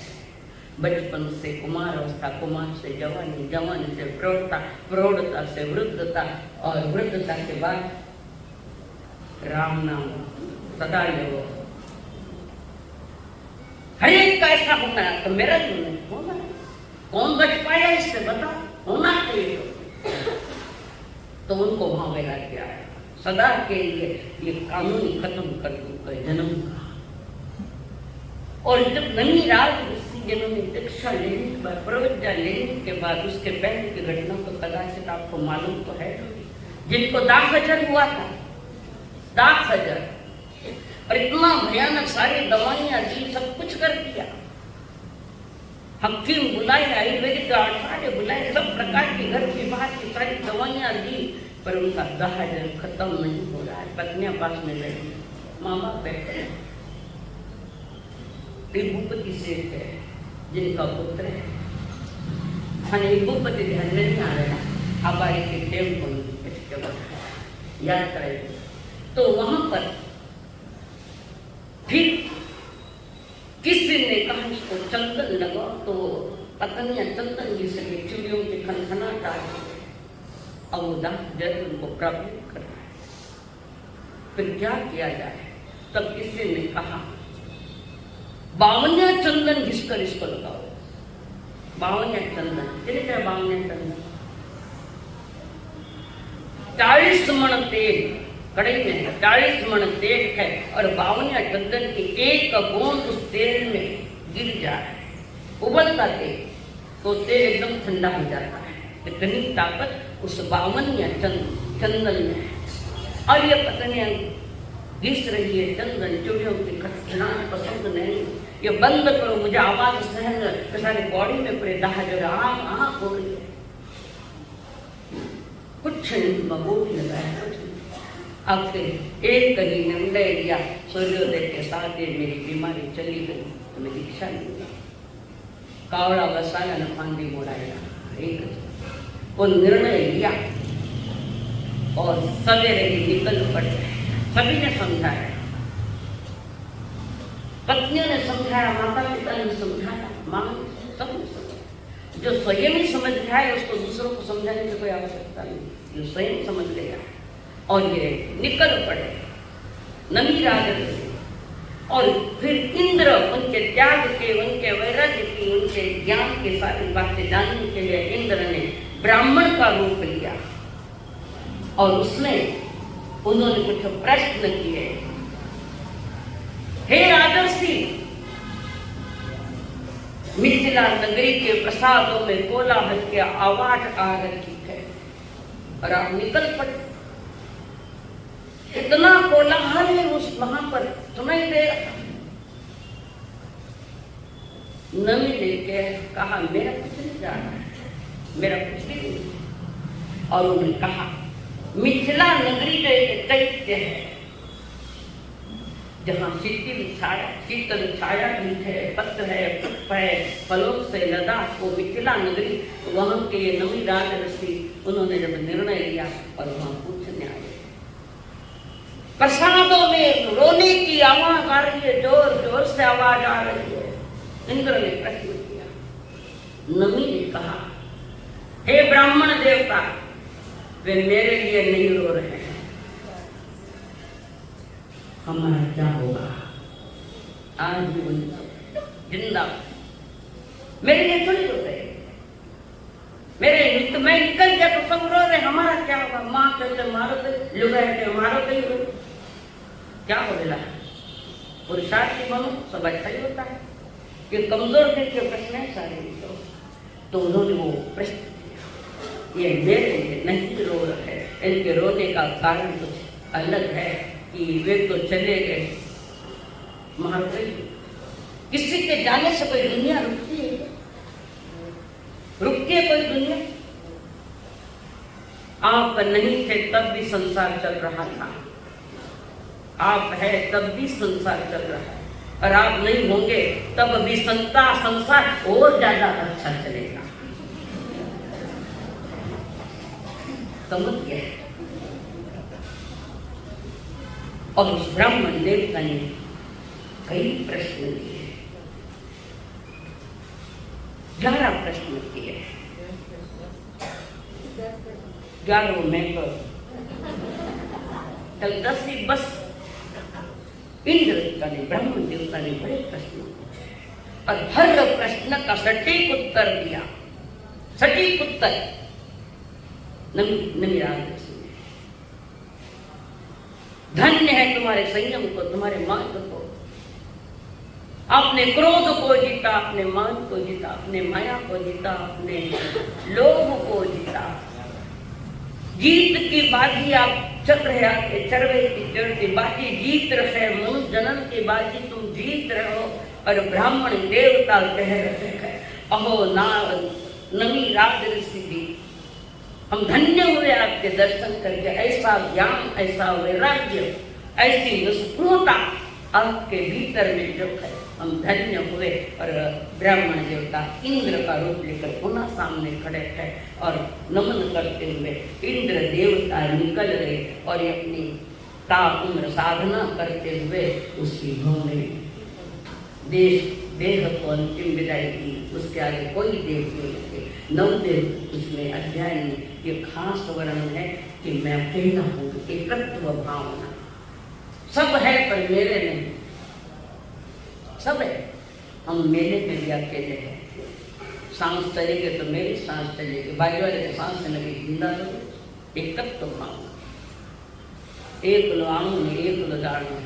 बचपन से कुमार अवस्था, कुमार से जवानी, जवानी से प्रौढ़ता, प्रौढ़ता से वृद्धता, और वृद्धता के बाद राम नाम सदा लो। हर एक का ऐसा होना है, तो मेरा क्यों नहीं होना? कौन बच पाया इससे? बता, होना चाहिए। तो उनको वहां वैराग्य आया, सदा के लिए ये कानून खत्म कर दूंगा जन्म का। और जब नमीराग ऋषि जिन्होंने दीक्षा लेने के बाद, प्रवज्ञा लेने के बाद, उसके पहले की घटना तो कदाचित आपको मालूम तो है, जिनको दाखहजर हुआ था, दाखहजर, और इतना भयानक, सारी दवाइयां दी, सब कुछ कर दिया, हकीम बुलाए, आयुर्वेदिक आचार्य बुलाए, सब प्रकार की घर की बाहर की सारी दवाइयां दी, पर उनका दाखहजर खत्म नहीं हो रहा है। पत्नियां पास में लगी, माँ बाप बैठे हैं, भूपति सेठ है जिनका पुत्र है, हमें भूपति ध्यान में नहीं आ रहा, आबाई के टेम्पल याद करें। तो वहां पर फिर किसी ने कहा इसको चंदन लगाओ, तो पत्नियां चंदन जी से चूड़ियों के खनखनाट आ रही है, अब वो जल उनको प्राप्त कर रहा है। फिर क्या किया जाए? तब किसी ने कहा 52 चंदन घिसकर इसको लगाओ। 52 चंदन, कितने क्या 52 चंदन? 40 मण तेल कड़ाई में, 40 मण तेल है और 52 चंदन की एक बूंद उस तेल में गिर जाए, उबलता तेल, तो तेल एकदम ठंडा हो जाता है। इतनी ताकत उस 52 चंदन में है। और ये पत्नियां घिस रही है चंदन, चूड़ियों की खटखटाहट पसंद नहीं, ये बंद करो, मुझे आवाज सहन, सारी बॉडी में पूरे दाह जो आँख हो रही है, कुछ नहीं मगोल लगाया, कुछ नहीं। अब फिर एक ही निर्णय लिया, सूर्योदय के साथ मेरी बीमारी चली गई तो मैं दीक्षा नहीं हुआ, कावड़ा बसाया न फांदी मोड़ाया, एक वो निर्णय लिया और सवेरे ही निकल पड़े। सभी ने समझाया, पत्नियों ने समझाया, माता पिता ने समझाया, माँ ने, सबने समझाया। जो स्वयं ही समझ गया है उसको दूसरों को समझाने की कोई आवश्यकता नहीं, जो स्वयं समझ गया और ये निकल पड़े नमी राजन से। और फिर इंद्र उनके त्याग के, उनके वैराग्य की, उनके ज्ञान के सारी बातें जानने के लिए इंद्र ने ब्राह्मण का रूप लिया और उसमें उन्होंने कुछ प्रश्न किए। हे राजर्षि, मिथिला नगरी के प्रसादों में कोलाहल की आवाज आ रही है और आप निकल पड़े। इतना कोलाहल है उस वहां पर, सुनाई दे रहा। नमी लेके कहा मेरा कुछ नहीं जा रहा है, मेरा कुछ भी नहीं। और उन्होंने कहा मिथिला नगरी का एक दैत्य है जहाँ शीतल छाया भी है, पत्र है, पुष्प है, फलों से लदा वो मिथिला नगरी। वहां के ये नवी राजर्षि उन्होंने जब निर्णय लिया और वहां पूछने आए, प्रसादों में रोने की आवाज आ रही है, जोर जोर से आवाज आ रही है। इंद्र ने प्रश्न किया, नमी ने कहा हे ब्राह्मण देवता, वे मेरे लिए नहीं रो रहे हैं, हमारा क्या होगा? आज भी जिंदा मेरे लिए थोड़ी रो रहे, मेरे तो मैं निकल गया तो सब रो रहे, हमारा क्या होगा? माँ कहते मारो तो लुगाए थे, मारो तो ही रो, क्या हो गया? पुरुषार्थ की बनो सब अच्छा ही होता है। कि कमजोर दिल के प्रश्न है सारे, तो उन्होंने वो प्रश्न किया, ये मेरे लिए नहीं रो रहे, इनके रोने का कारण कुछ अलग है कि वे तो चले गए महाराज। किसी के जाने से कोई दुनिया रुकती है? रुकती है कोई दुनिया? आप नहीं थे तब भी संसार चल रहा था, आप है तब भी संसार चल रहा है, और आप नहीं होंगे तब भी संसार और ज्यादा अच्छा चलेगा। समझ गए? और उस ब्राह्मण देवता ने कई प्रश्न किए, 11 प्रश्न किए। 11 में तो कल 10 ही बस। इंद्र देवता ने, ब्राह्मण देवता ने बड़े प्रश्न पूछे और हर प्रश्न का सटीक उत्तर दिया। सटीक उत्तर नमी राजर्षि ने। धन्य है तुम्हारे संयम को, तुम्हारे मार्ग को। आपने क्रोध को जीता, आपने मान को जीता, आपने माया को जीता, आपने लोभ को जीता। जीत की बाजी आप चल रहे, आपके चरवे की चढ़ती बाजी जीत रहे, मनुष्य जन्म की बाजी तुम जीत रहे हो। और ब्राह्मण देवता कह रहे हैं, अहो नमी राजर्षि जी, हम धन्य हुए आपके दर्शन करके। ऐसा ज्ञान, ऐसा वैराग्य ऐसी निष्ठुरता आपके भीतर में जो है, हम धन्य हुए। और ब्राह्मण देवता इंद्र का रूप लेकर पुनः सामने खड़े थे और नमन करते हुए इंद्र देवता निकल गए और अपनी उम्र साधना करते हुए उसकी भूमि देह को अंतिम विदाई की। उसके आगे कोई देव नहीं थे, 9 देव उसमें अध्याय में ये खास वर्णन है कि मैं अकेला हूँ, एकत्व भावना। सब है पर मेरे नहीं, सब है, हम मेले में भी अकेले हैं। सांस चलेगी तो मेरी सांस चलेगी, बाजू वाले की सांस चलेगी, जिंदा लोग। एकत्व भावना, एक लो आणु में एक लो जाणु।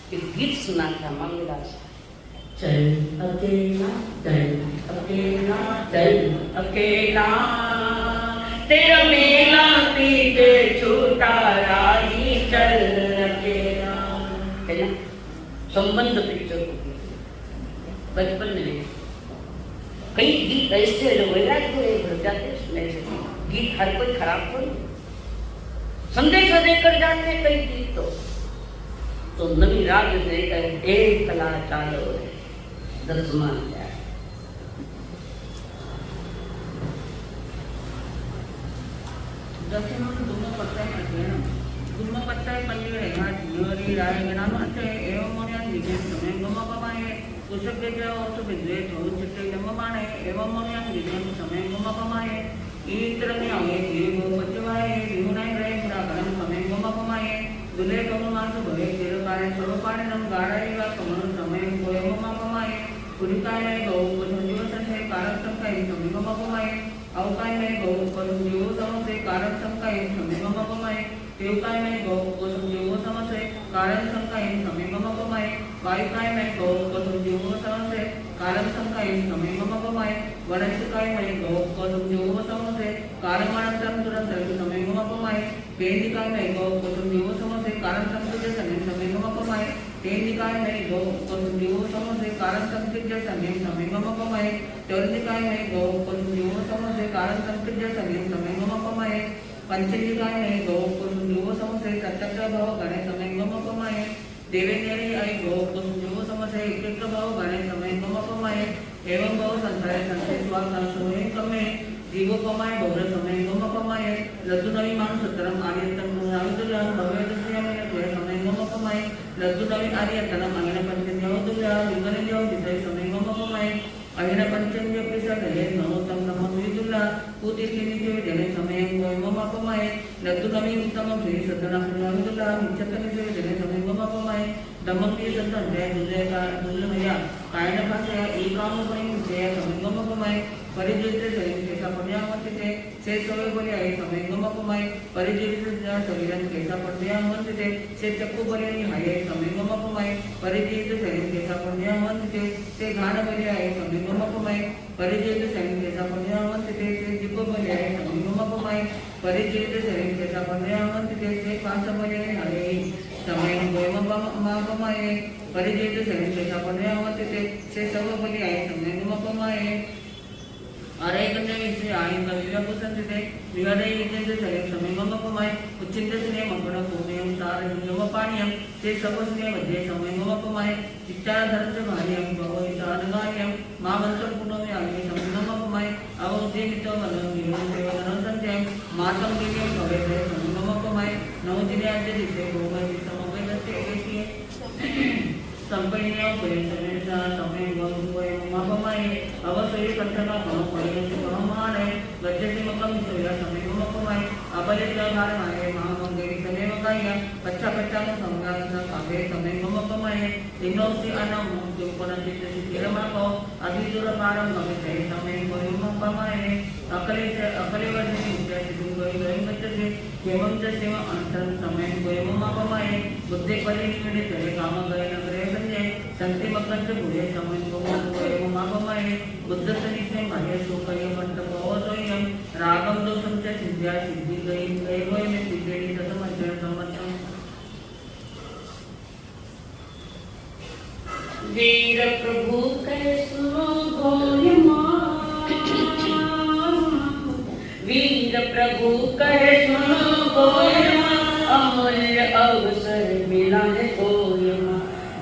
एक गीत सुना था मंगला सा, चल अकेला चल अकेला चल अकेला, तेरा मेला पीछे छूटा राही चल अकेला। है ना? संबंध पिक्चर बचपन में कई गीत ऐसे जो वैराग्य भर जाते, सुनने से गीत हर कोई खराब थोड़ी, संदेश देकर जाते हैं कई गीत। तो नवी राग देकर एक कला चालो दसमान जाए। दक्षिण दोनों पत्ता है, दोनों पत्ता है पल्ली रहेगा जियोरी राय गना माते एवं मोनियान दिखे समय गमा पमाए कुशक के जाओ तो बिजले थोड़ चिट्टे गमा माने एवं मोनियान दिखे समय गमा पमाए इतर में आगे जीव बचवाए जीवनाय रहे पूरा गरम समय गमा पमाए दुले कम मास भरे तेरे कार्य स्वरूपाने नम गाड़ाई वा कमन समय कोय गमा पमाए पुरिकाय में गौ पसंजीव संसे कारक संकाय समय गमा पमाए अवकाय में गौ पसंजीव समसे कारक संकाय समय गमा पमाए देवकाय में गौ पसंजीव समसे कारक संकाय समय गमा पमाए वायुकाय में गौ पसंजीव समसे कारक संकाय समय गमा पमाए वनस्पतिकाय में गौ पसंजीव समसे कारक मानंतरम तुरंत समय गमा पमाए पेंडिकाय में गौ पसंजीव समसे कारक संकुल समय गमा पमाए तेंडिकाय में गौ पसंजीव समसे कारक संकुल समय गमा पमाए चौरदिकाय में गौ पसंजीव समसे कारक संकुल समय गमा पमाए पंचलिकाय में गौ पसंजीव समसे सत्तर भाव गणे समय गमा पमाए देवेंद्री आई गौ पसंजीव समसे एक भाव गणे समय गमा पमाए एवं भाव संसार संसे स्वास्थ्य कमे जीवो पमाए बहुर समय गमा पमाए लद्दु नवी मानु सतरम आर्यतम नाविदुल्ला भवे दस्या में कोई समय गमा पमाए लद्दु नवी आर्यतम अंगन पंचन्यो दुल्ला लिंगन जो दिशा समय गमा पमाए अंगन पंचन्यो पिसा गले नमोतम नमो विदुल्ला पूति तिनि जो जने समय गमा पमाए लद्दु नवी उत्तम भे सतना नाविदुल्ला मिच्छतनि जो जने समय गमा पमाए दमकी संतन जय दुल्ले का दुल्ले भैया कायन भाषा एकाम बनि जय समय गमा पमाए परिजित शरीर कैसा पर्यावरण थे से सवे बोले आई समय गमा पमाए परिजित शरीर कैसा पर्यावरण थे से चक्कू बोले हाय समय गमा पमाए परिजित शरीर कैसा पर्यावरण थे से घाण बोले आई समय गमा पमाए परिजित शरीर कैसा पर्यावरण थे से जिब्ब बोले आई समय गमा पमाए परिजित शरीर कैसा पर्यावरण थे से पांच बोले हाय समय गमा पमाए परिजित शरीर कैसा पर्यावरण थे से सब बोले आई समय गमा पमाए अरे कन्या विषय आयन का विवाह पसंद थे विवादे इतने से चले समय गमा पमाए उच्चिंत स्नेह मकड़ा पुण्यम सार हिंगम पानियम से सब स्नेह मध्य समय गमा पमाए चित्तार धर्म से भार्यम भगवती साधगार्यम मां मंत्र पुण्य में आगे समय गमा पमाए अवधि मितो मनन विरोध देवनन संजय मातम दिव्य भवे थे समय गमा पमाए नव दिने आद्य दिसे गोमय समवे दस्ते एसी संपन्नियों परिसमेशा समय गौरवय मापमाये अवसरी कंठना भव परिणति भवमाने गज्जति मकम सोया समय गमपमाये अबलित धारणाये महामंगली समय मकाया पच्चा पच्चा में संगान सा कावे समय गमपमाये दिनोसी अनम दुपनति तिरमाको अभिदुर पारम गमिते समय गमपमाये अकले वर्णि विद्यार्थि दुर्गई गयमच्चे केवं च सेव अंतरं समय गमपमाये बुद्धि परिनिमिने तरे काम गय नगरे संति मकंज बुरे समय को मापमाये बुद्ध सनिसे माये सोकय मंत्र भवसोयम रागम दोषम च सिद्ध्या सिद्धि गई गय में सिद्धेनि ततमंत्र समर्थम वीर प्रभु कहे सुनो गोय मां वीर प्रभु कहे सुनो गोय मां अवसर मिला है कोई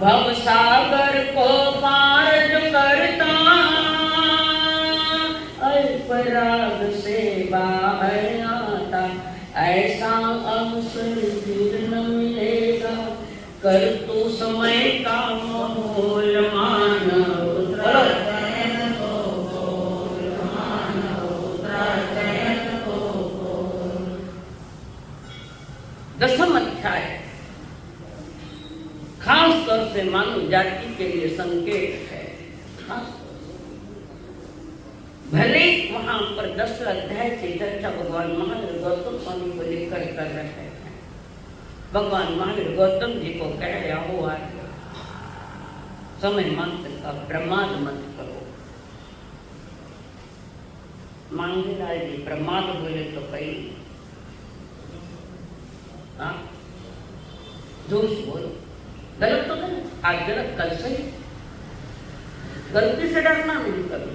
भव सागर को पार जो करता अल्पराग से बाहर आता ऐसा अवसर फिर न मिलेगा कर तू समय का मोल मानव दसम अध्याय खास तौर से मानव जाति के लिए संकेत है। खास भले वहां पर 10 अध्याय की चर्चा भगवान महावीर गौतम स्वामी को लेकर कर रहे हैं। भगवान महावीर गौतम जी को कह रहा हो आज समय मात्र का प्रमाद मत करो। मांगेलाल जी प्रमाद बोले तो कई जोश बोलो गलत तो गलत आज गलत कल सही गलती से डरना नहीं कभी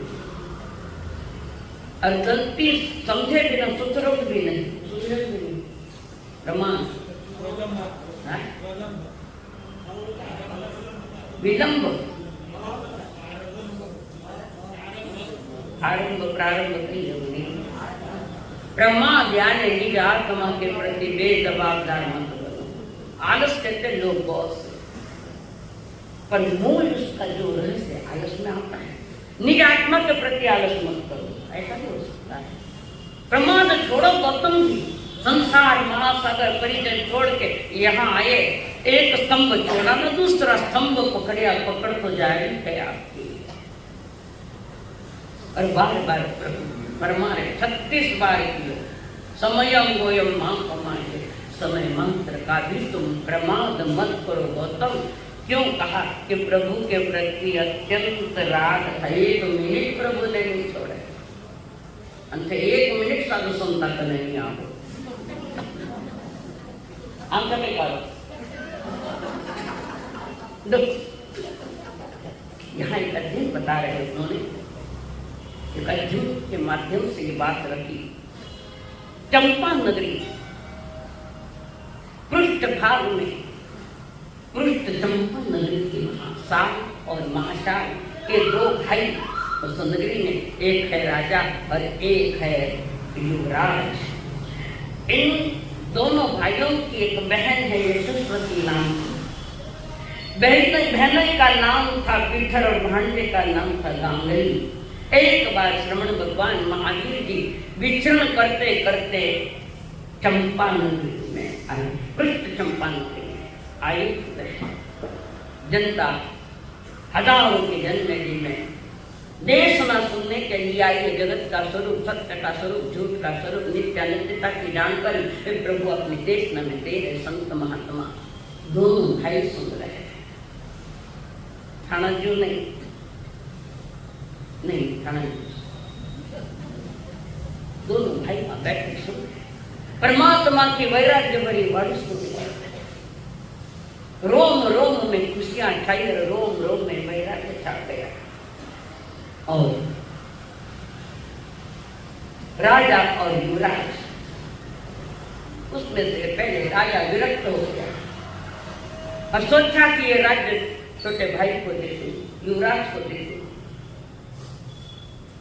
और गलती समझे बिना सुधरोग भी नहीं सुधरे भी नहीं प्रमाण विलंब आरंभ प्रारंभ की जरूरी प्रमाद यानी निज आत्मा के प्रति बेदबाबदार मत बनो। आलस कहते लोग बहुत पर मूल उसका जो रहस्य आलस में आता है। निज आत्मा के प्रति आलस मत करो ऐसा नहीं हो सकता है। प्रमाद छोड़ो गौतम जी संसार महासागर परिजन छोड़ के यहाँ आए एक स्तंभ छोड़ा ना दूसरा स्तंभ पकड़िया पकड़ तो जाए है आपकी और बार बार परमारे 36 बार किया समयम गोयम मां कमाए समय मंत्र का भी तुम प्रमाद मत करो गौतम। क्यों कहा कि प्रभु के प्रति अत्यंत राग है। 1 मिनट प्रभु ने नहीं छोड़े अंत 1 मिनट साधु संता का नहीं आओ आंख में करो यहाँ एक अध्ययन बता रहे उन्होंने एक अध्ययन के माध्यम से ये बात रखी। चंपा नगरी पृष्ठ भाग में पृष्ठ चंपा नगरी के महासाल और महाशाल के 2 भाई उस नगरी में एक है राजा और एक है युवराज। इन दोनों भाइयों की एक बहन है यशस्वती नाम। बहन का नाम था पीठर और भांजे का नाम था गांगली। एक बार श्रवण भगवान महावीर जी विचरण करते करते चंपा नगरी में आए। पृष्ठ चंपा नगरी में आए जनता हजारों के जन्म में देश न सुनने के लिए आई। जगत का स्वरूप सत्य का स्वरूप झूठ का स्वरूप नित्यानित्यता की जानकारी प्रभु अपने देश न में दे रहे। संत महात्मा दोनों भाई सुन रहे हैं। थाना जो नहीं थाना दोनों भाई बैठे सुन परमात्मा की वैराग्य भरी वाणी सुन रोम रोम में खुशियां छाई और रोम रोम में वैराग्य छा गया। और राजा और युवराज उसमें से पहले राजा विरक्त हो गया और सोचा कि ये राज्य छोटे भाई को दे दूं युवराज को दे दूं।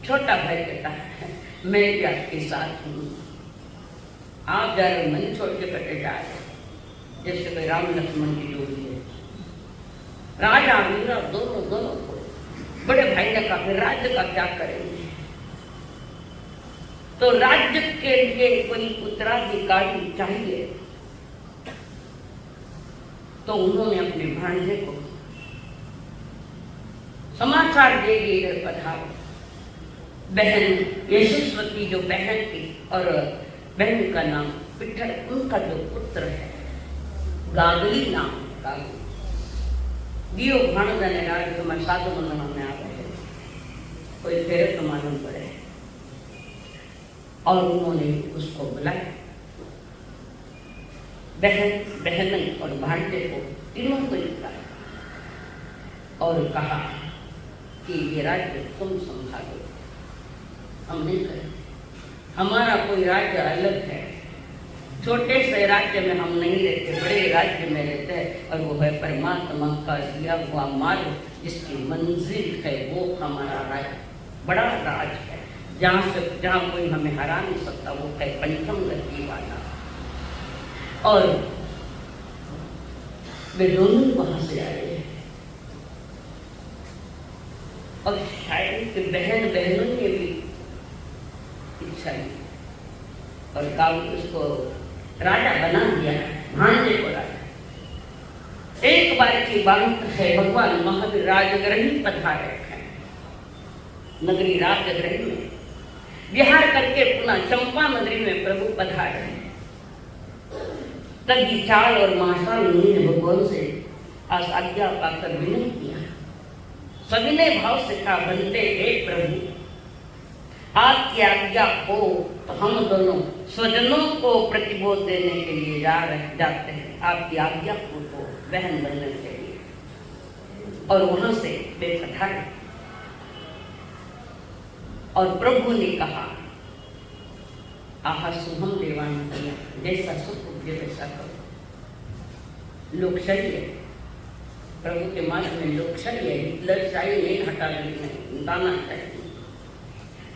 छोटा भाई कहता है मैं भी आपके साथ हूं आप जा रहे मन छोड़ के कटे जा रहे जैसे कोई राम लक्ष्मण की जोड़ी है। राजा युवराज दोनों को बड़े भाई ने कहा फिर राज्य का क्या करेंगे। तो राज्य के लिए कोई उत्तराधिकारी चाहिए तो उन्होंने अपने भांजे को समाचार दे दिए इधर पधारो। बहन यशस्वती जो बहन थी और बहन का नाम पिठर उनका जो पुत्र है गागली नाम गागली दियो भाणजा ने राज तुम्हारे साधु मंडल में आ गए कोई फेरे तो मालूम पड़े और उन्होंने उसको बुलाया। बहन और भांजे को तीनों को बुलाया और कहा कि ये राज्य तुम संभालो हम नहीं करें। हमारा कोई राज्य अलग है छोटे से राज्य में हम नहीं रहते, बड़े राज्य में रहते हैं, और वो है परमात्मा का दिया हुआ मार्ग, जिसकी मंजिल है वो हमारा राज, बड़ा राज है, जहाँ कोई हमें हरा नहीं सकता, वो है पंचम गति वाला। और वे दोनों वहां से आए हैं, और शायद कि बहनों ने भी इच्छा की और काम उसको राजा बना दिया, भांजे को राजा। एक बार की बात है, भगवान महावीर राजगृह पधारे हैं, नगरी राजगृह में विहार करके पुनः चंपा नगरी में प्रभु पधारे हैं। तब चाल और महाशाल मुनि ने भगवान से आज्ञा पाकर विनय किया, सविनय भाव से कहा, बनते हे प्रभु, आपकी आज्ञा हो तो हम दोनों स्वजनों को प्रतिबोध देने के लिए जाते हैं, आपकी आज्ञा को तो बहन बनने के लिए। और वहां से वे पधारे और प्रभु ने कहा, आहा शुभम देवान किया, जैसा सुख उपजे वैसा करो। लोकशाही है प्रभु के मार्ग में, लोकशाही है, हिटलरशाही नहीं, हटा दाना चाहिए।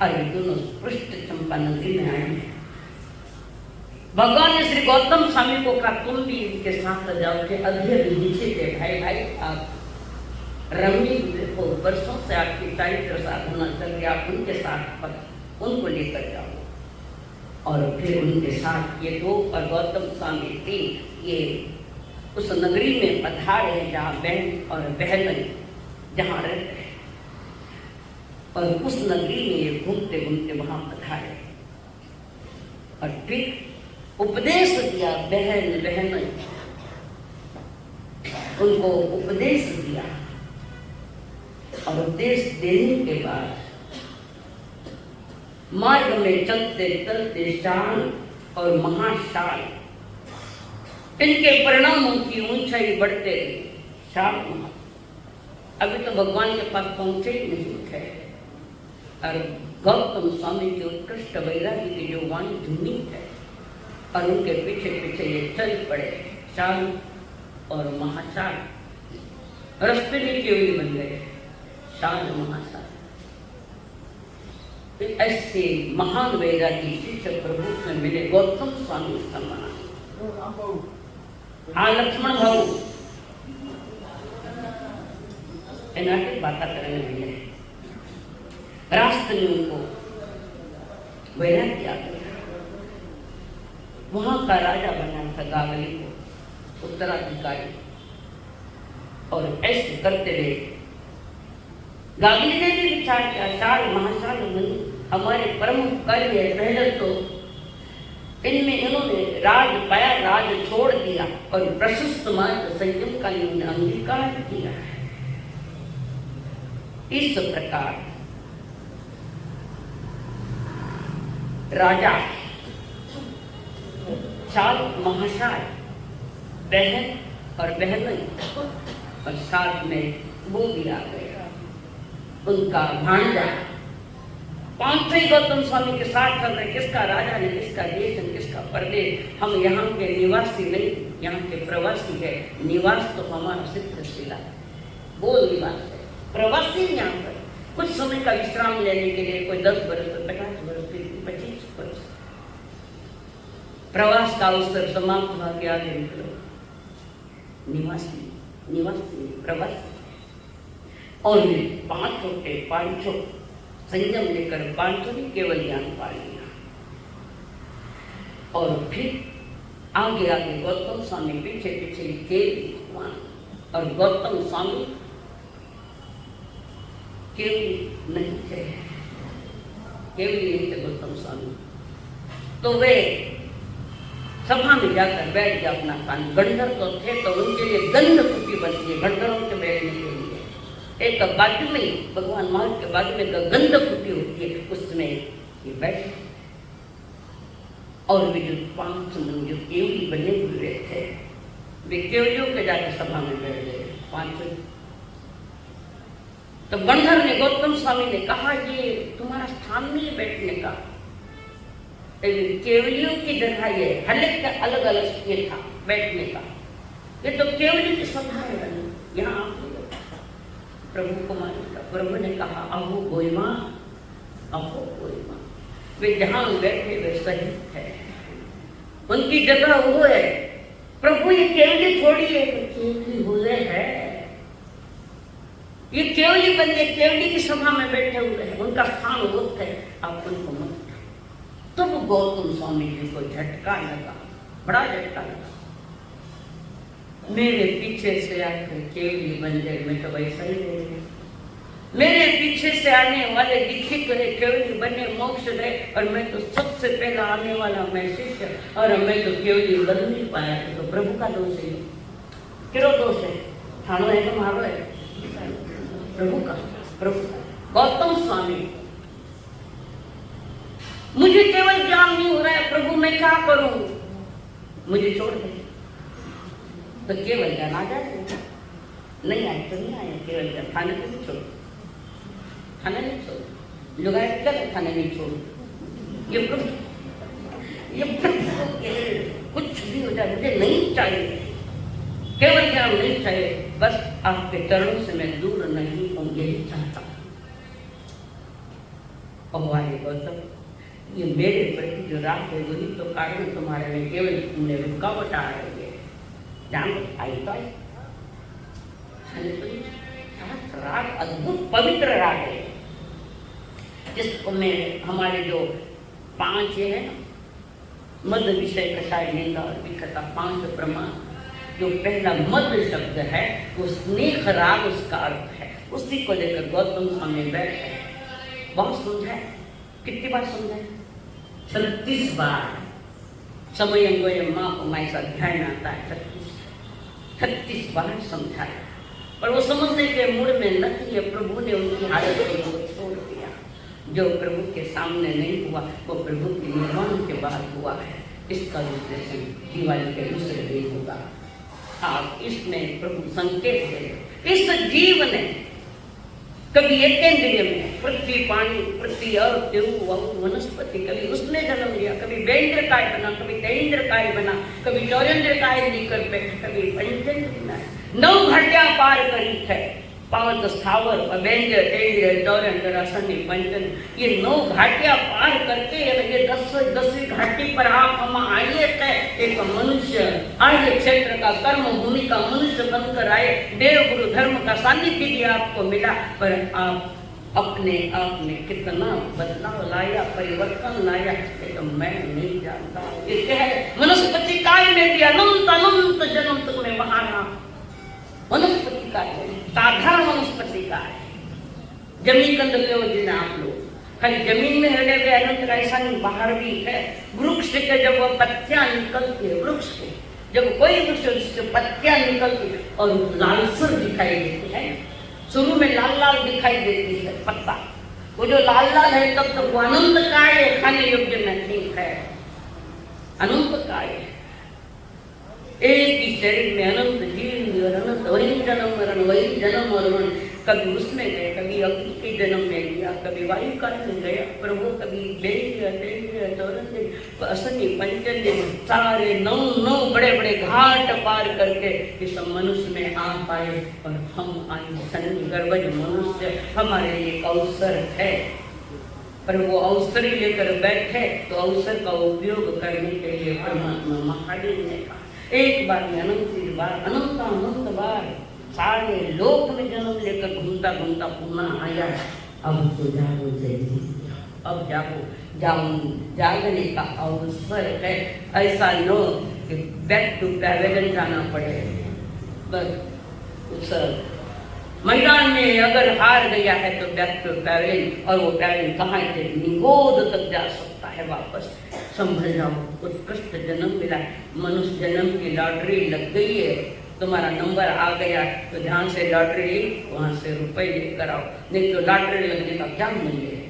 और दोनों पृष्ठ चंपा नगरी में आए हैं। भगवान ने श्री गौतम स्वामी को कहा, तुम भी इनके साथ जाओ के अध्यय नीचे थे, भाई आप रमी हो, वर्षों से आपकी चारित्र साधना चल रही, आप उनके साथ उनको लेकर जाओ। और फिर उनके साथ ये दो और गौतम स्वामी तीन ये उस नगरी में पधारे हैं जहाँ बहन और बहन जहाँ रहते हैं, और उस नगरी में ये घूमते घूमते वहां पधारे और फिर उपदेश दिया, बहन उनको उपदेश दिया। और उपदेश देने के बाद मार्ग में चलते चलते शाल और महाशाल, इनके परिणामों की ऊंचाई बढ़ते गई। शाल अभी तो भगवान के पास पहुंचे ही नहीं थे, और गौतम स्वामी की उत्कृष्ट वैराग्य की जो वाणी धुनी है, और उनके पीछे पीछे ये चल पड़े शाल और महाशाल, रस्ते में केवली बन गए शाल महाशाल। ऐसे महान वैरागी शिष्य प्रभु में मिले गौतम स्वामी सम्मान। हाँ लक्ष्मण भाऊ एनाटे बात करने मिले, रास्ते में उनको वैराग्य आ गया। वहां का राजा बना था गावली को उत्तराधिकारी, और ऐसे करते हुए गावली ने भी विचार किया, शाल महाशाल हमारे प्रमुख कार्य है, पहले तो इनमें इन्होंने राज पाया, राज छोड़ दिया, और प्रशस्त मार्ग संयम का इन्होंने अंगीकार किया है। इस प्रकार राजा शाल महाशाल बहन और बहन और साथ में वो भी आ गया उनका भांजा। पांच गौतम स्वामी के साथ चल रहे, किसका राजा है, किसका देश है, किसका परदेश, हम यहाँ के निवासी नहीं, यहाँ के प्रवासी है। निवास तो हमारा सिद्धशिला है, वो निवास है। प्रवासी यहाँ पर कुछ समय का विश्राम लेने के लिए, कोई 10 वर्ष 50 वर्ष 25 वर्ष प्रवास का अवसर समाप्त हुआ के आगे निकलो। निवासी प्रवासी। और पांचों संयम लेकर पांचों ने केवल ज्ञान पा लिया। और फिर आगे आगे गौतम स्वामी पीछे पीछे केवली भगवान, और गौतम स्वामी केवली नहीं थे, केवली नहीं थे गौतम स्वामी। तो वे सभा में जाकर बैठ गया अपना कान। गंधर्व तो थे तो उनके लिए गंध कुटी बनती है गंधर्वों के बैठने के लिए। एक बाजू में भगवान महावीर के बाजू में गंध कुटी होती है, उसमें ये बैठे। और वे जो 5 मन जो केवली बने हुए थे, वे केवलियों के जाकर सभा में बैठ गए 5। तो गंधर्व ने गौतम स्वामी ने कहा, ये तुम्हारा स्थान नहीं है बैठने का, केवलियों की जगह ये हर एक का अलग अलग ये था बैठने का। ये तो केवली की सभा है, यहाँ आप प्रभु को मानेगा। प्रभु ने कहा अहो कोई माँ, अहो कोई माँ। वे जहाँ बैठे वे सही है, उनकी जगह वो है। प्रभु ये केवली थोड़ी है, केवली हुए है, ये केवली बंदे केवली की सभा में बैठे हुए हैं, उनका स्थान वो है, आप उनको मत। तब तो गौतम स्वामी जी को झटका लगा, बड़ा झटका लगा। मेरे पीछे से आकर केवली बंदे में तो वैसा ही रहेगा, मेरे पीछे से आने वाले दीक्षित रहे, केवली बने मोक्ष रहे, और मैं तो सबसे पहला आने वाला मैं शिष्य, और मैं तो केवली बन नहीं पाया। तो प्रभु का दोष है, किरो दोष है, थानो है तो मारो है, प्रभु का। प्रभु गौतम स्वामी, मुझे केवल ज्ञान नहीं हो रहा है प्रभु, मैं क्या करूं, मुझे छोड़ दे। तो केवल ज्ञान आ जाए, नहीं आए तो नहीं आए, केवल ज्ञान खाने को नहीं छोड़, खाना नहीं छोड़, लोग आए क्या खाना नहीं छोड़। ये प्रभु कुछ भी हो जाए मुझे नहीं चाहिए, केवल ज्ञान नहीं चाहिए, बस आपके चरणों से मैं दूर नहीं हूं, यही चाहता। और आगे गौतम, ये मेरे प्रति जो राग है वही तो कारण तुम्हारे में केवल तुमने रुकावट आ रही है, जान आई तो आई। राग अद्भुत पवित्र राग है, जिसको में हमारे जो 5 ये है ना, मद विषय कषाय निंदा और विखता 5 प्रमाण। जो पहला मद शब्द है वो स्नेह राग, उसका अर्थ है, उसी को लेकर गौतम स्वामी बैठे। बहुत समझाए, कितनी बार समझाए? 36 बार। समय माँ को माई सा ध्यान आता है, 36 बार समझाया, पर वो समझने के मूड में न थी। प्रभु ने उनकी हालत को छोड़ दिया। जो प्रभु के सामने नहीं हुआ वो प्रभु के निर्माण के बाद हुआ है। इसका विश्लेषण दिवाली के दूसरे दिन होगा। हाँ, इसमें प्रभु संकेत है। इस जीव ने कभी एकेंद्रिय में पृथ्वी पानी, पृथ्वी और देव वनस्पति, कभी उसने जन्म लिया, कभी वेंद्र काय बना, कभी तेन्द्र काय बना, कभी चौरेंद्र काय लेकर बैठा, कभी पंचेंद्र बना। 9 घाटियां पार करी है, 5 स्थावर, वेंद्र, तेन्द्र, चौरेंद्र, असनी, पंचन, ये 9 घाटियां पार करके ये 10वीं घाटी पर आप हम आइए थे। एक मनुष्य आर्य क्षेत्र का कर्म भूमि का मनुष्य बनकर आए, देव गुरु धर्म का सानिध्य भी आपको मिला, पर आप अपने आप में कितना बदलाव लाया, परिवर्तन लाया, ये तो मैं नहीं जानता। ये क्या है? वनस्पति काय में भी अनंत अनंत जन्म तुम्हें वहां वनस्पति का है, साधारण वनस्पति का है। जमीन कंद ले आप लोग खाली जमीन में रहे हुए अनंत का ऐसा नहीं, बाहर भी है। वृक्ष के जब वो पत्तियां निकलती है, वृक्ष के जब कोई वृक्ष उससे पत्तियां निकलती है और लालसर दिखाई देती है, शुरू में लाल लाल दिखाई देती है पत्ता, वो जो लाल लाल है तब तो वो अनंत काय है, खाने योग्य नहीं है, अनंत काय है। एक ही शरीर में अनंत जीव और अनंत वही जन्म मरण, वही जन्म और मरण। कभी उसमें गए, कभी अग्नि के जन्म में गया, कभी वायु काल में गया प्रभु, कभी असनी पंचन्य, सारे 9 बड़े बड़े घाट पार करके इस मनुष्य में आ पाए। और हम आए गर्भज मनुष्य, हमारे लिए अवसर है, पर वो अवसर ही लेकर बैठे तो अवसर का उपयोग करने के लिए परमात्मा महादेव ने कहा एक बार में अनंत बार, अनंत बार सारे लोक में जन्म लेकर घूमता घूमता पुनः आया। अब तो जागो जल्दी, अब जागने का अवसर है। ऐसा नो कि बैक टू पैवेलियन जाना पड़े, बस उस मैदान में अगर हार गया है तो बैक टू पैवेलियन, और वो पैवेलियन कहाँ से निगोद तक जा सकता है वापस। संभल जाओ, उत्कृष्ट जन्म मिला, मनुष्य जन्म की लॉटरी लग गई है, तुम्हारा नंबर आ गया तो ध्यान से लॉटरी ली, वहां से रुपए लेकर आओ, नहीं तो लॉटरी लगने का क्या मूल्य है।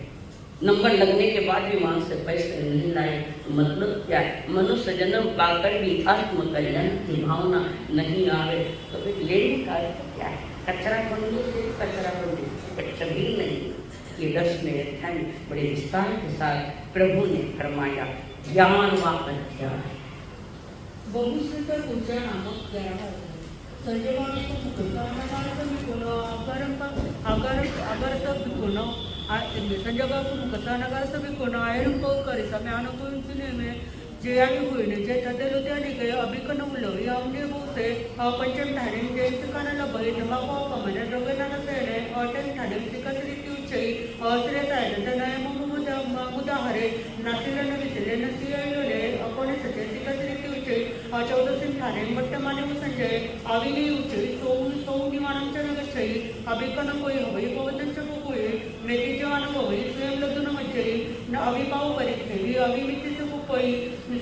नंबर लगने के बाद भी वहां से पैसे नहीं लाए, मतलब क्या है? मनुष्य जन्म पाकर भी आत्मकल्याण की भावना नहीं आ रही तो फिर लेने का क्या है? कचरा बंदी से कचरा बंदी, कच्चा भी नहीं। ये 10वें अध्याय बड़े विस्तार के साथ प्रभु ने फरमाया ज्ञान व अज्ञान। बहुश्रुत पूजा नामक ग्रह संजय बाबू को मुकदमा समीकोण अगर सब कोण संजय बाबू मुकदमा नगर समीकोण आयरन को करे समय अनुकूल में जे आयु हुई ने जे तदेलो त्याने के अभिकन उलो या हमने बोसे पंचम ठाणे जे सिकानाला बळी धमाको कमने रोगनाला सेने हॉटेल ठाणे सिकासरी ट्यूचई औसरे सायले तनाय मुदा हरे नासिरन विसले नसियायोले अकोने सचे सिकासरी ट्यूचई 14 ठाणे मट्टमाने संजय आविली उचई सौ निवानंच्या नगचई अभिकन कोई हवई पवतंच्या कोई मेतीच्या अनुभवई स्वयं लदुन मज्जई न अभिभाव परीक्षेली अभिमितीचे कोई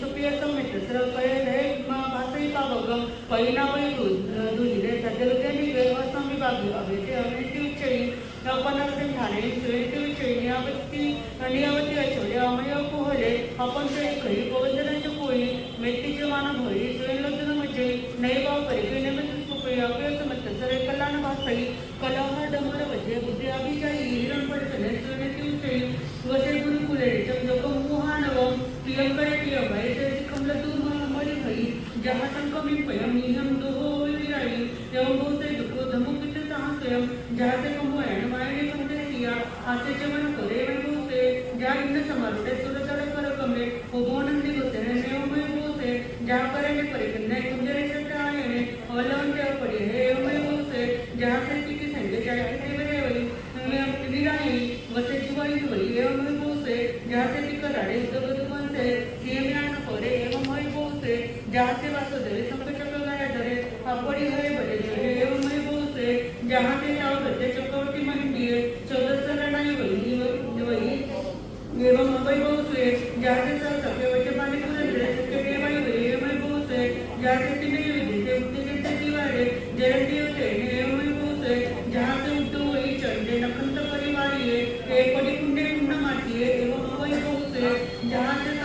सुप्रिया समित सर कळे भाषाई पावगम परिणामय दुजिले तदेलुत्यानी व्यवस्था विभाग अभिते अभिती उच्चई अपनर्सन ठाणे स्वेती उच्चई नियावती अचोले अमय कोहले आपण ते खरी पवंजनाच्या कोळी मेतीचे मानव होई स्वयंलग्न म्हणजे नैभाव परिके निमित्त सुप्रिया व्यवस्था सर कल्याण भाषाई कलाहा डमर वजे बुद्धी अभिजाई हिरण पडतले स्वेती उच्चई वसे गुरुकुले चंदक मोहानवम प्रियंकरे प्रियम ऐसे कमल दूर मरी भई जहाँ संकमी पयम नियम दोहो विराई एवं बहुते दुखो धमुकित तहाँ स्वयं जहाँ से कमो एण मायने कंदे सिया हासे चमन करे वन बहुते जहाँ इन समारोटे सुरचड़ कर कमे उभोनंदी गोते ने एवं बहुते जहाँ करे ने परिकन्ने कुंजरे से आए ने ओलन के पड़ी है एवं बहुते जहाँ से की संगे जाए है वे वही विराई वसे जुवाई वही एवं बहुते जहाँ से टिकर आड़े उदगद सीएमयान करे एवं मई बहुते जहाँ से वासुदेव संकट गाया डरे अपड़ी हरे बड़े जोड़े एवं मई बहुते जहाँ से जाओ बच्चे चक्रवर्ती मंडिये 14 सरनाई वही एवं मई बहुते जहाँ से सब सके बच्चे पानी पूरे ड्रेस के देवाई वही एवं बहुते जहाँ से तिने विधि उठते दीवारे जरंती होते एवं मई बहुते जहाँ से उठो वही चंडे नखंत परिवारी एक बड़ी कुंडे कुंडा माटी एवं मई बहुते जहाँ से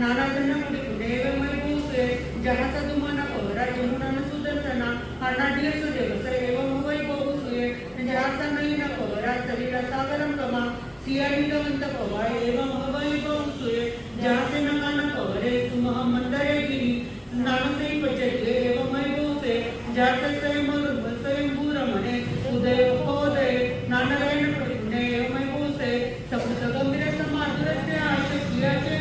नाना जन्म देव मय भूसे जहाँ सदुमना पवरा जमुना न सुदर्शना अनाडिय सुदेवसर एवं वै बहुसुये जहाँ सनई न पवरा सलिला सागरम कमा सियानिलवंत पवा एवं वै बहुसुये जहाँ से नगा न पवरे सुमह मंदरे गिरी नाना से पचरिये एवं मय बहुसे जहाँ से स्वयं भूरमणे उदय होदय नाना रैन पड़ने एवं मय बहुसे सपुत गंभीर समाधुरस्य आशकिया चे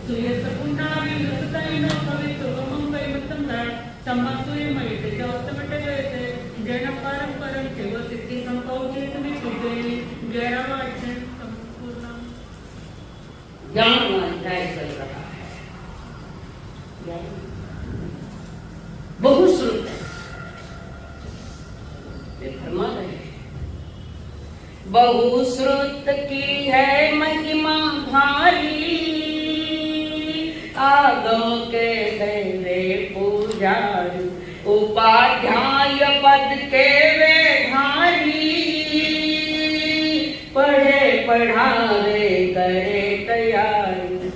सूर्य सपुन्ना विलुप्ताई न पवित्र मंगई मतंगा समासुय मयते जवतमटे गयते जैन परंपरम केव सिद्धि संपौचे समी सुगेली 11वां अध्याय संपूर्ण ज्ञान अध्याय चल रहा है। बहुश्रुत बहुश्रुत की है महिमा भारी आगम के वे पुजारी उपाध्याय पद के वे धारी पढ़े पढ़ावे करे तैयारी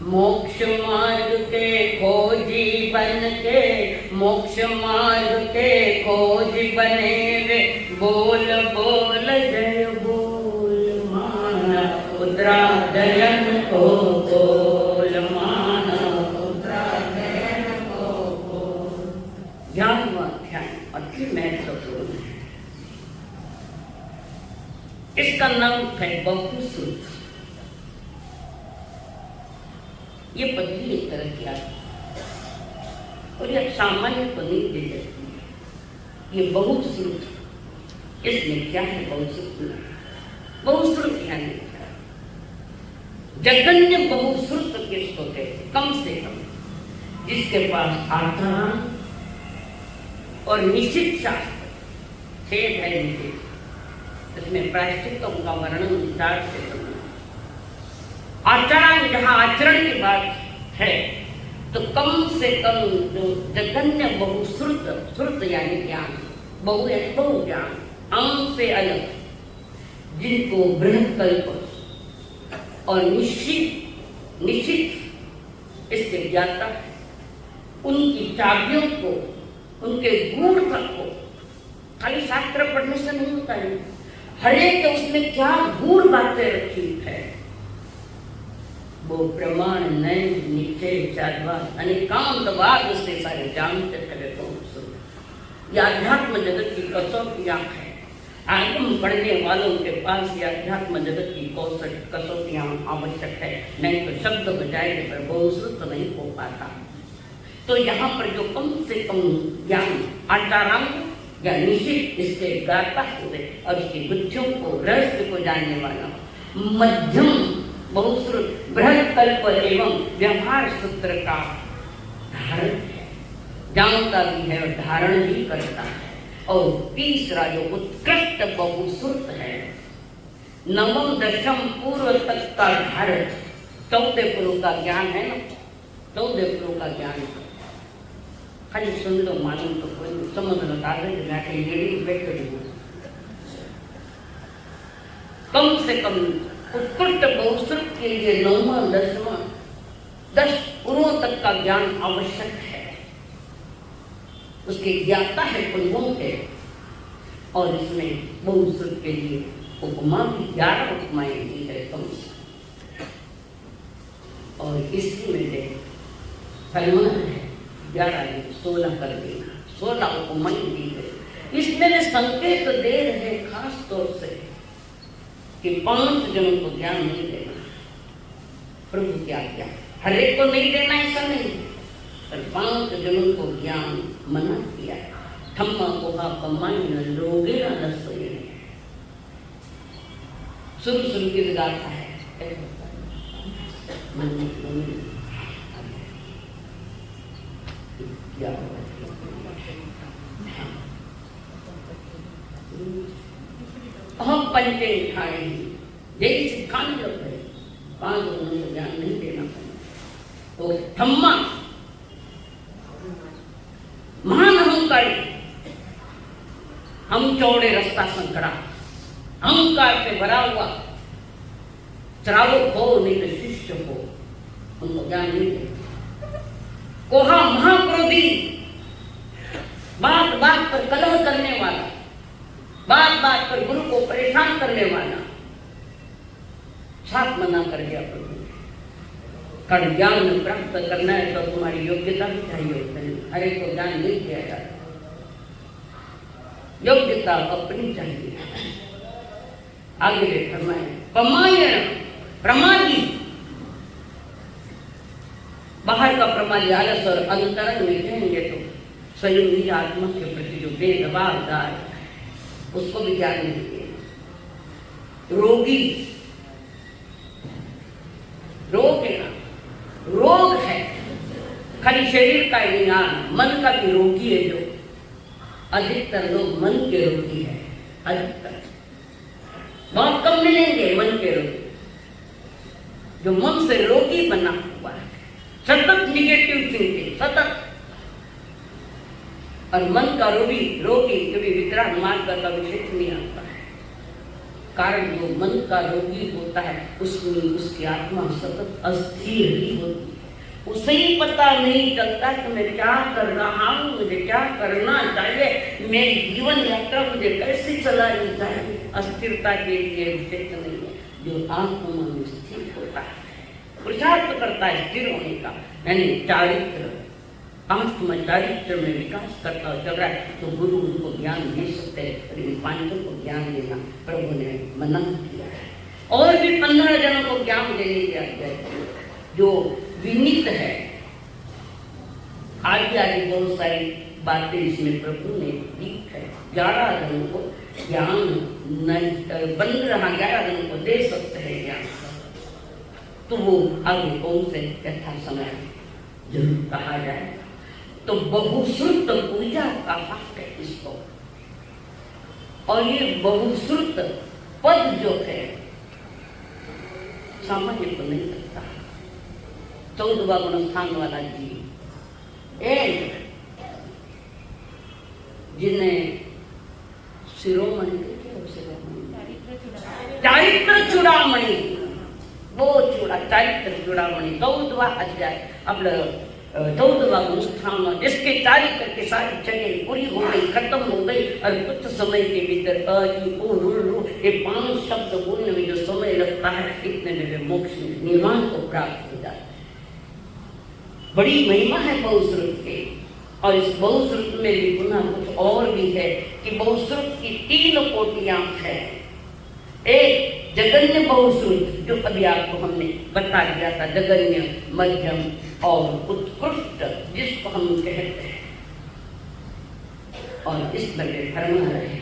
मोक्ष मार्ग के खोजी बन के मोक्ष मार्ग के खोजी बने वे बोल बोल जय बोल माना उद्रादयन को बोल माना उद्रादयन को बोल। ज्ञान व ध्यान अति महत्वपूर्ण है। इसका नाम है बहुश्रुत। ये पद्धति एक तरह की आती और यह सामान्य को नहीं दे जाती है। ये बहुश्रुत इसमें क्या है? बहुश्रुत क्या नहीं क्या? जगन्य बहुश्रुत किसको कहते? कम से कम जिसके पास आधार और निश्चित शास्त्र छेद है निश्चित, इसमें प्रायश्चित्तों का वर्णन विचार से करना। आचरण जहाँ आचरण की बात है तो कम से कम जो जगन्य बहुश्रुत, श्रुत यानी ज्ञान, बहु यानी बहु ज्ञान, अंग से अलग, जिनको बृहत कल्प और निश्चित इससे ज्ञाता है, उनकी चाबियों को, उनके गूढ़ तक को खाली शास्त्र पढ़ने से नहीं होता है। हर एक उसमें क्या गूढ़ बातें रखी है वो प्रमाण नय निश्चय चारवा અને કાંત વાદ से सारे जानते खड़े तो ये अध्यात्म जगत की कसौटी आंख है। आगम पढ़ने वालों के पास ये अध्यात्म जगत की कसौटियां आवश्यक है, नहीं तो शब्द बजाय पर बहुश्रुत नहीं हो पाता। तो यहाँ पर जो कम से कम ज्ञान आचारांग या निश्चित इसके गाता हुए और उसकी बुद्धियों को रहस्य को जानने वाला मध्यम बहुश्रुत बृहद कल्प एवं व्यवहार सूत्र का धारण है, जानता भी है और धारण भी करता है। और तीसरा जो उत्कृष्ट बहुश्रुत है, नवम दशम पूर्व तक का धारण, 14 पुरों का ज्ञान है ना, 14 पुरों का ज्ञान खाली सुन लो, मालूम तो कोई समझ लगा दे, मैं लेडी बैठे हूँ। कम से कम उत्कृष्ट बहुश्रुत के लिए 9वां 10वां 10 पुरों तक का ज्ञान आवश्यक है। उसके ज्ञाता है पुरों के, और इसमें बहुश्रुत के लिए उपमा भी 11 उपमाएं दी है कम से। और इसी में फरमान है 11 16 कर देना, 16 उपमाएं दी है। इसमें संकेत दे रहे खास तौर से कि 5 जनों को ज्ञान नहीं देना, प्रभु की आज्ञा, हर एक को नहीं देना ऐसा नहीं, पर 5 जनों को ज्ञान मना किया। थम्मा कोहा कमाई न लोगे न लसोए, शुरू की गाथा है। हम पंचे खाए यही सिखाने लग गए, 5 जनों को ज्ञान नहीं देना पड़ेगा। तो थम्मा महान अहंकारी, हम चौड़े रास्ता संकरा, अहंकार से भरा हुआ श्रावक हो नहीं तो शिष्य हो, उनको ज्ञान नहीं दे। कोहा महाक्रोधी, बात बात पर कलह करने वाला, बात बात पर गुरु को परेशान करने वाला, साथ मना कर दिया प्रभु। कारण ज्ञान प्राप्त करना है तो तुम्हारी योग्यता भी चाहिए होती है, हर एक को ज्ञान नहीं दिया जाता, योग्यता अपनी चाहिए। आगे फरमाए पमायण प्रमादी, बाहर का प्रमादी आलस और अंतरंग में कहेंगे तो स्वयं ही आत्मा के प्रति जो बेदबावदार उसको भी ज्ञान नहीं दिए। रोगी, रोग है ना, रोग है खाली शरीर का ही ज्ञान, मन का भी रोगी है। जो अधिकतर लोग मन के रोगी है, अधिकतर बहुत कम मिलेंगे मन के रोगी, जो मन से रोगी बना हुआ है, सतत निगेटिव थिंकिंग सतत। और मन का रोगी कभी वितराग मार्ग का विशेष नहीं आता है। कारण जो मन का रोगी होता है उसमें उसकी आत्मा सतत अस्थिर ही होती है, उसे ही पता नहीं चलता कि मैं क्या कर रहा हूँ, मुझे क्या करना चाहिए, मेरी जीवन यात्रा मुझे कैसे चलानी चाहिए। अस्थिरता के लिए विशेष नहीं है। जो आत्मा में स्थिर होता है, पुरुषार्थ करता है स्थिर होने का, यानी चारित्र, आत्म चारित्र में विकास करता चल रहा है, तो गुरु उनको ज्ञान दे सकते हैं। और इन 5 को ज्ञान देना प्रभु ने मना किया है। और भी 15 जनों को ज्ञान देने की आज्ञा है, जो विनीत है। आगे आगे बहुत सारी बातें इसमें प्रभु ने दी है। 11 जनों को ज्ञान 11 जनों को दे सकते हैं ज्ञान, तो वो आगे कौन से यथा समय जरूर कहा जाए। तो बहुश्रुत पूजा का हक है इसको, और ये बहुश्रुत पद जो है सामान्य को नहीं लगता। 14वां गुण स्थान वाला जी, एक जिन्हें शिरोमणि चारित्र चूडामणी, वो चूड़ा चारित्र चूडामणी 14वां अध्याय आपलं 14वां अनुष्ठान, जिसके तारीख करके सारी जगह पूरी हो गई, खत्म हो गई, और कुछ समय के भीतर ये 5 शब्द बोलने में जो समय लगता है, इतने में मोक्ष निर्माण को प्राप्त हो जाता है। बड़ी महिमा है बहुश्रुत के, और इस बहुश्रुत में भी गुना कुछ और भी है कि बहुश्रुत की 3 कोटियां हैं। एक जगन्य बहुश्रुत, जो अभी आपको हमने बता दिया था, जगन्य, मध्यम और उत्कृष्ट, जिसको हम कहते हैं, और इस बड़े धर्म रहे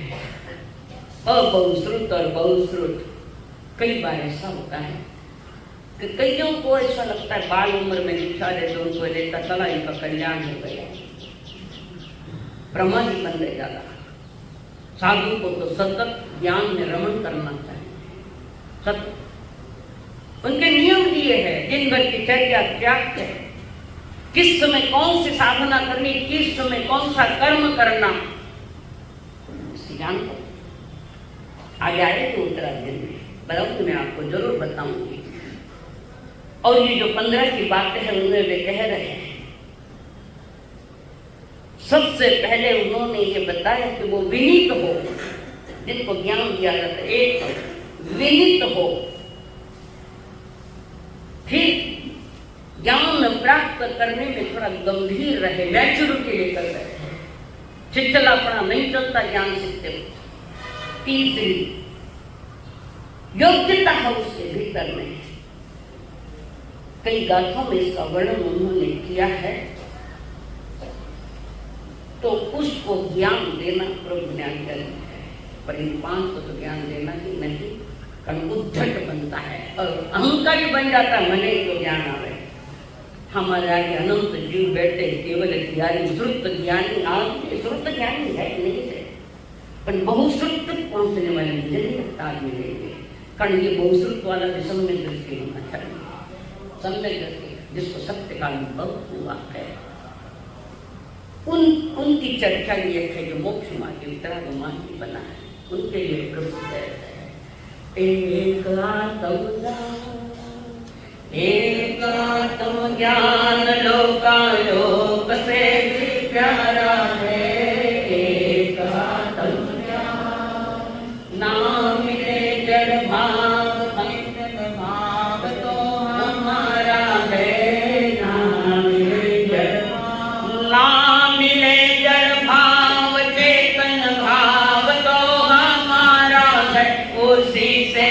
अबहुश्रुत और बहुश्रुत। कई बार ऐसा होता है कि कईयों को ऐसा लगता है बाल उम्र में दीक्षा दे तो उनको लेता चला इनका कल्याण हो गया, प्रमादी बन गए ज्यादा। साधु को तो सतत ज्ञान में रमण करना चाहिए, सतत उनके नियम दिए हैं, दिन भर की चर्या त्याग है, किस समय कौन सी साधना करनी, किस समय कौन सा कर्म करना, ज्ञान को आगे आएगी उत्तरायण में बताऊंगी, मैं आपको जरूर बताऊंगी। और ये जो 15 की बातें हैं उनमें वे कह रहे हैं, सबसे पहले उन्होंने ये बताया कि वो विनीत हो, जिनको ज्ञान दिया जाता है, एक विनीत हो, फिर ज्ञान प्राप्त करने में थोड़ा गंभीर रहे, मैच्योरिटी लेकर रहे, चिचलापना नहीं चलता ज्ञान सीखते हो। तीसरी योग्यता है उसके भीतर में, कई गाथों में इसका वर्णन उन्होंने किया है, तो उसको ज्ञान देना प्रभु ज्ञान है, पर इन 5 को तो ज्ञान देना ही नहीं, कारण उद्धट बनता है और अहंकारी बन जाता है, मने तो ज्ञान आवे। हमारे आगे अनंत जीव बैठे, केवल ज्ञानी श्रुत ज्ञानी, आज श्रुत ज्ञानी है नहीं है, पर बहुश्रुत तक पहुंचने वाले मुझे नहीं लगता आज मिलेंगे, कारण ये बहुश्रुत वाला भी सम्यक दृष्टि होना चाहिए, सम्यक दृष्टि जिसको सत्य का अनुभव हुआ है। उनकी चर्चा ये है जो मोक्ष मार्ग उत्तरागमान की बना है, उनके लिए प्रभु कहते हैं एक आत्म ज्ञान लोकालोक से भी प्यारा है, एक आत्म ज्ञान ना मिले जड़ भाव, भाव तो हमारा है, ना मिले जड़ ना मिले जड़ भाव, चेतन भाव तो हमारा है, उसी से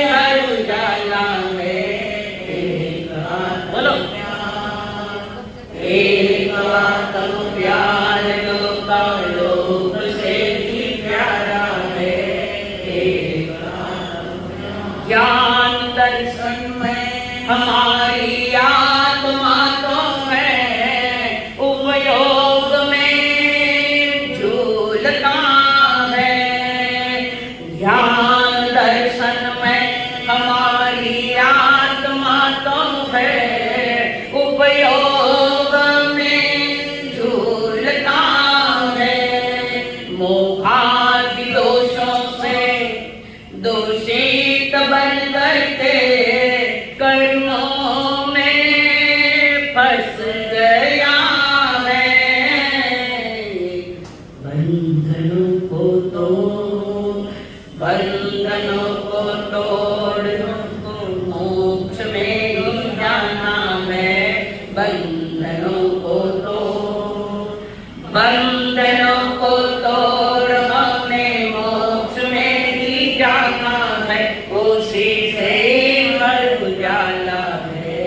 हर उजाला है। एक आत्म प्यार लोकालोक से भी प्यारा है, एक ज्ञान दर्शन में हमारी आत्मा तो है, उपयोग में झूलता है, ज्ञान दर्शन में हमारी आत्मा तो है, उपयोग में झूलता है, मोहादि दोषों से दूषित बन करके कर्मों में फंस गया है, बंधनों को तोड़ मोक्ष में ही जाना है, बंधनों को तोड़ हमने मोक्ष में ही जाना है, उसी से हर उजाला है,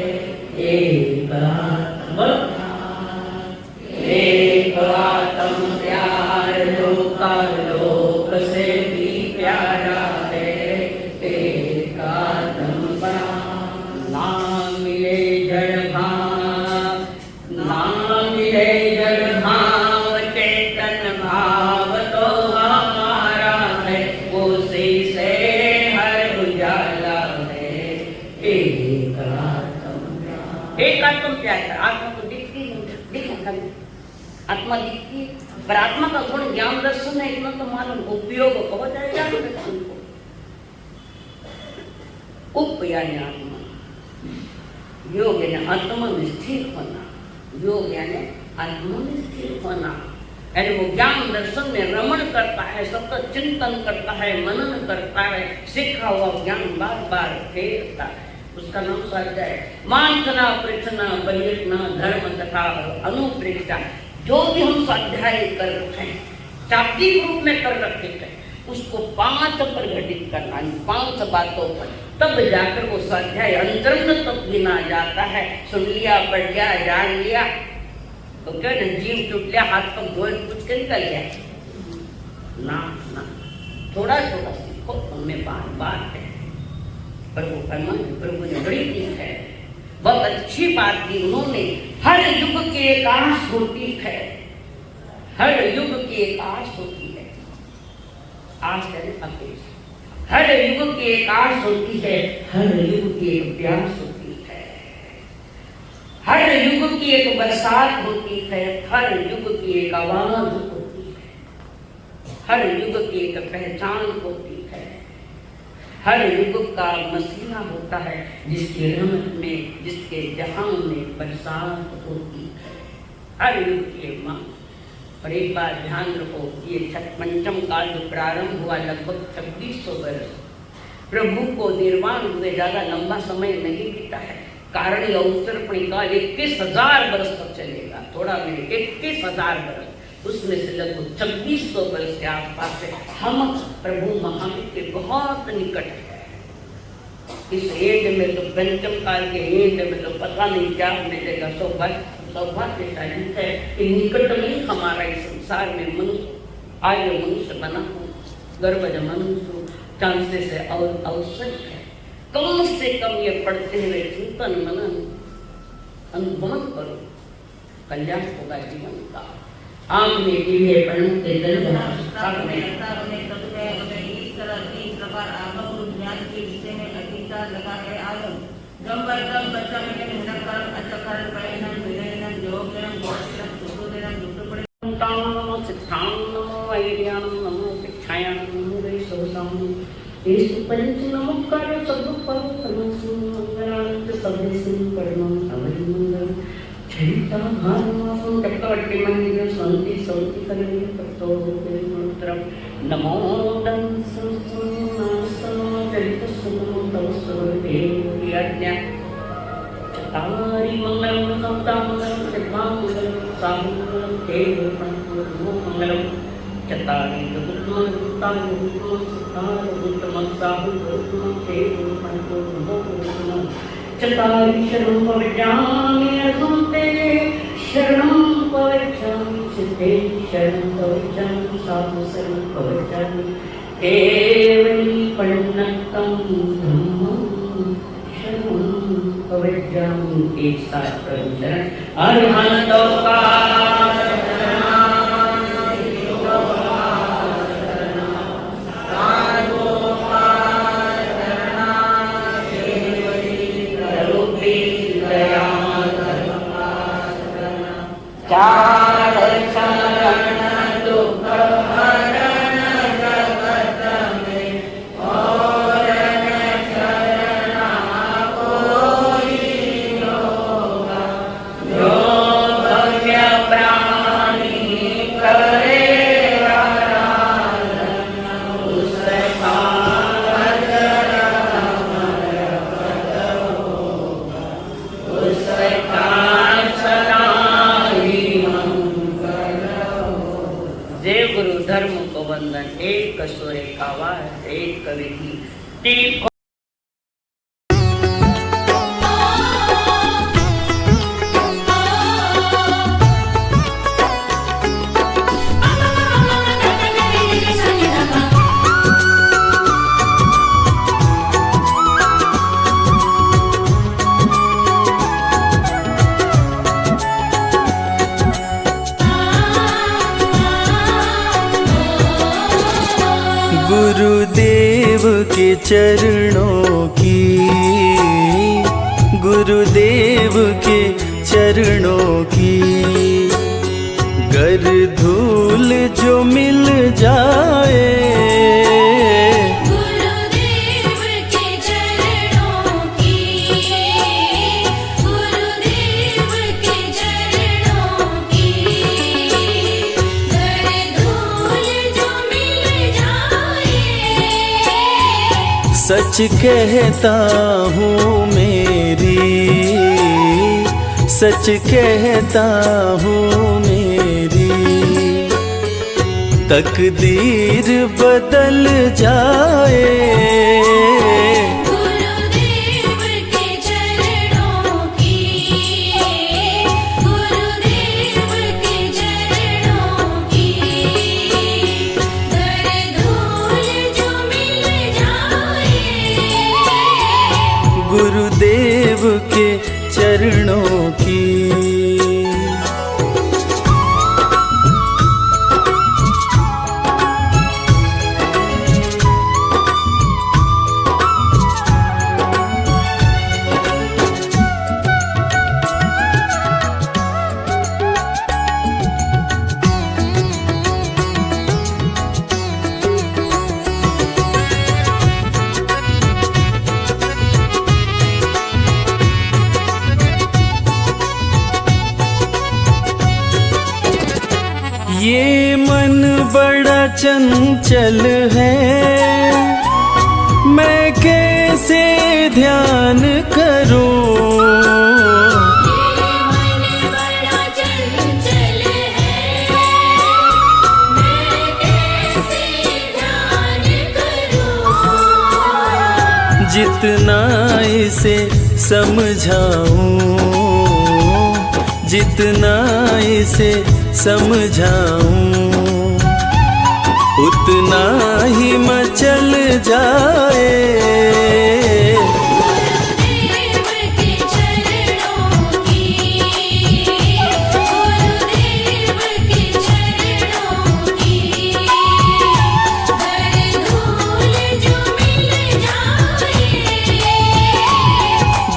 एक आत्म प्यार लोकालोक से भी प्यारा है, एक आत्म ना मिले जड़ भाव, ना मिले जड़ भाव, चेतन भाव तो हमारा है, उसी से हर उजाला है, एक आत्म प्यार। आत्मा तो दिखती नहीं, आत्मा दिखती है, पर आत्मा का गुण ज्ञान दर्शन है, इतना तो मालूम, उपयोग हो जाएगा दर्शन को। उप यानी आत्मा, योग यानी आत्मा में स्थिर होना, योग यानी आत्मा में स्थिर होना, यानी वो ज्ञान दर्शन में रमण करता है, सतत चिंतन करता है, मनन करता है, सीखा हुआ ज्ञान बार बार फेरता है, उसका नाम स्वाध्याय। मांसना पृथना बलियतना धर्म तथा अनुप्रेक्षा, जो भी हम स्वाध्याय कर रखे हैं, शाब्दिक रूप में कर रखे थे, उसको 5 पर घटित करना, 5 बातों पर, तब जाकर वो स्वाध्याय अंतरंग तक गिना जाता है। सुन लिया, पढ़ लिया, जान लिया, तो क्या ना जीव टूट लिया, हाथ पर गोल कुछ के निकल गया ना, ना, थोड़ा थोड़ा सीखो, उनमें बात है। प्रभु ने बड़ी दी है, बहुत अच्छी बात दी उन्होंने। हर युग की एक आस होती है, हर युग की एक आस होती है, आस यानी अपेक्षा। हर युग की एक आस होती है, हर युग की एक प्यास होती है, हर युग की एक बरसात होती है, हर युग की एक आवाज होती है, हर युग की एक पहचान होती है, हर युग का मसीहा होता है, जिसके रहमत में, जिसके जहां में बरसात होती है, हर युग की एक मांग। और एक बार ध्यान रखो, ये पंचम काल जो प्रारंभ हुआ लगभग 2600 वर्ष, प्रभु को निर्वाण हुए ज्यादा लंबा समय नहीं बीता है। कारण अवसर्पणी काल 21,000 वर्ष तक चलेगा, थोड़ा नहीं 21,000 वर्ष, उसमें से लगभग 2600 वर्ष के आसपास से हम प्रभु महावीर के बहुत निकट है। इस एंड में तो पंचम काल के एंड में तो पता नहीं क्या मिलेगा। सौभाग्यशाली है कि निकट में हमारा इस संसार में मनुष्य आज मनुष्य बना हो, गर्भज मनुष्य चांसेस है और अवसर है। कम से कम ये पढ़ते हुए चिंतन मनन अनुभव करो, कल्याण होगा जीवन का। आंख में दिव्य पढ़ने से जल के विषय में अतीता लगा है आलम दम पर दम बच्चा में निरंकार अचकार परिणाम विनयन योगन बोधन सुखोदन दुष्टपड़े नमो सिद्धां नमो वैर्यां नमो शिक्षायां नमो वैसोसां इस पंच नमस्कार सब पर तमसु मंगलांत सबसे कर्मं अवरिमंगल चरिता भानुमासं चक्रवर्ती मंदिर शांति शांति कले ततो मंत्रम नमो चतारी मंगलम सौदामंगलम सिद्धामंगलम सामंगलम मंगलम चतारी चतारी शरणं पवज्जामि अहंते शरणं पवज्जामि चित्ते शरणं पवज्जामि साधु शरणं पवज्जामि केवली पण्णक्तं धम्मं शरणं पवज्जामि। एक साथ शरण अरहंतो का एक सो एक आवाज एक विधि तीन गुरुदेव के चरणों की, गुरुदेव के चरणों की गर धूल जो मिल जाए, गुरुदेव के चरणों की, गुरुदेव के चरणों सच कहता हूँ मेरी, सच कहता हूँ मेरी, तकदीर बदल जाए। गुरुदेव के चरणों की, गुरुदेव के चरणों की, दर धूल जो मिल जाए। गुरुदेव के चरणों की। ये मन बड़ा चंचल है, मैं कैसे ध्यान करूं। ये मन बड़ा चंचल है, मैं कैसे ध्यान करूं। जितना इसे समझाऊं, जितना इसे समझाऊं, उतना ही मचल जाए। गुरुदेव के चरणों की, गुरुदेव के चरणों की, दर धूल जो मिल जाए।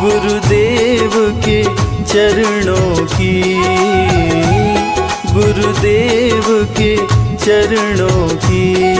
गुरुदेव के चरणों की, गुरुदेव के चरणों की।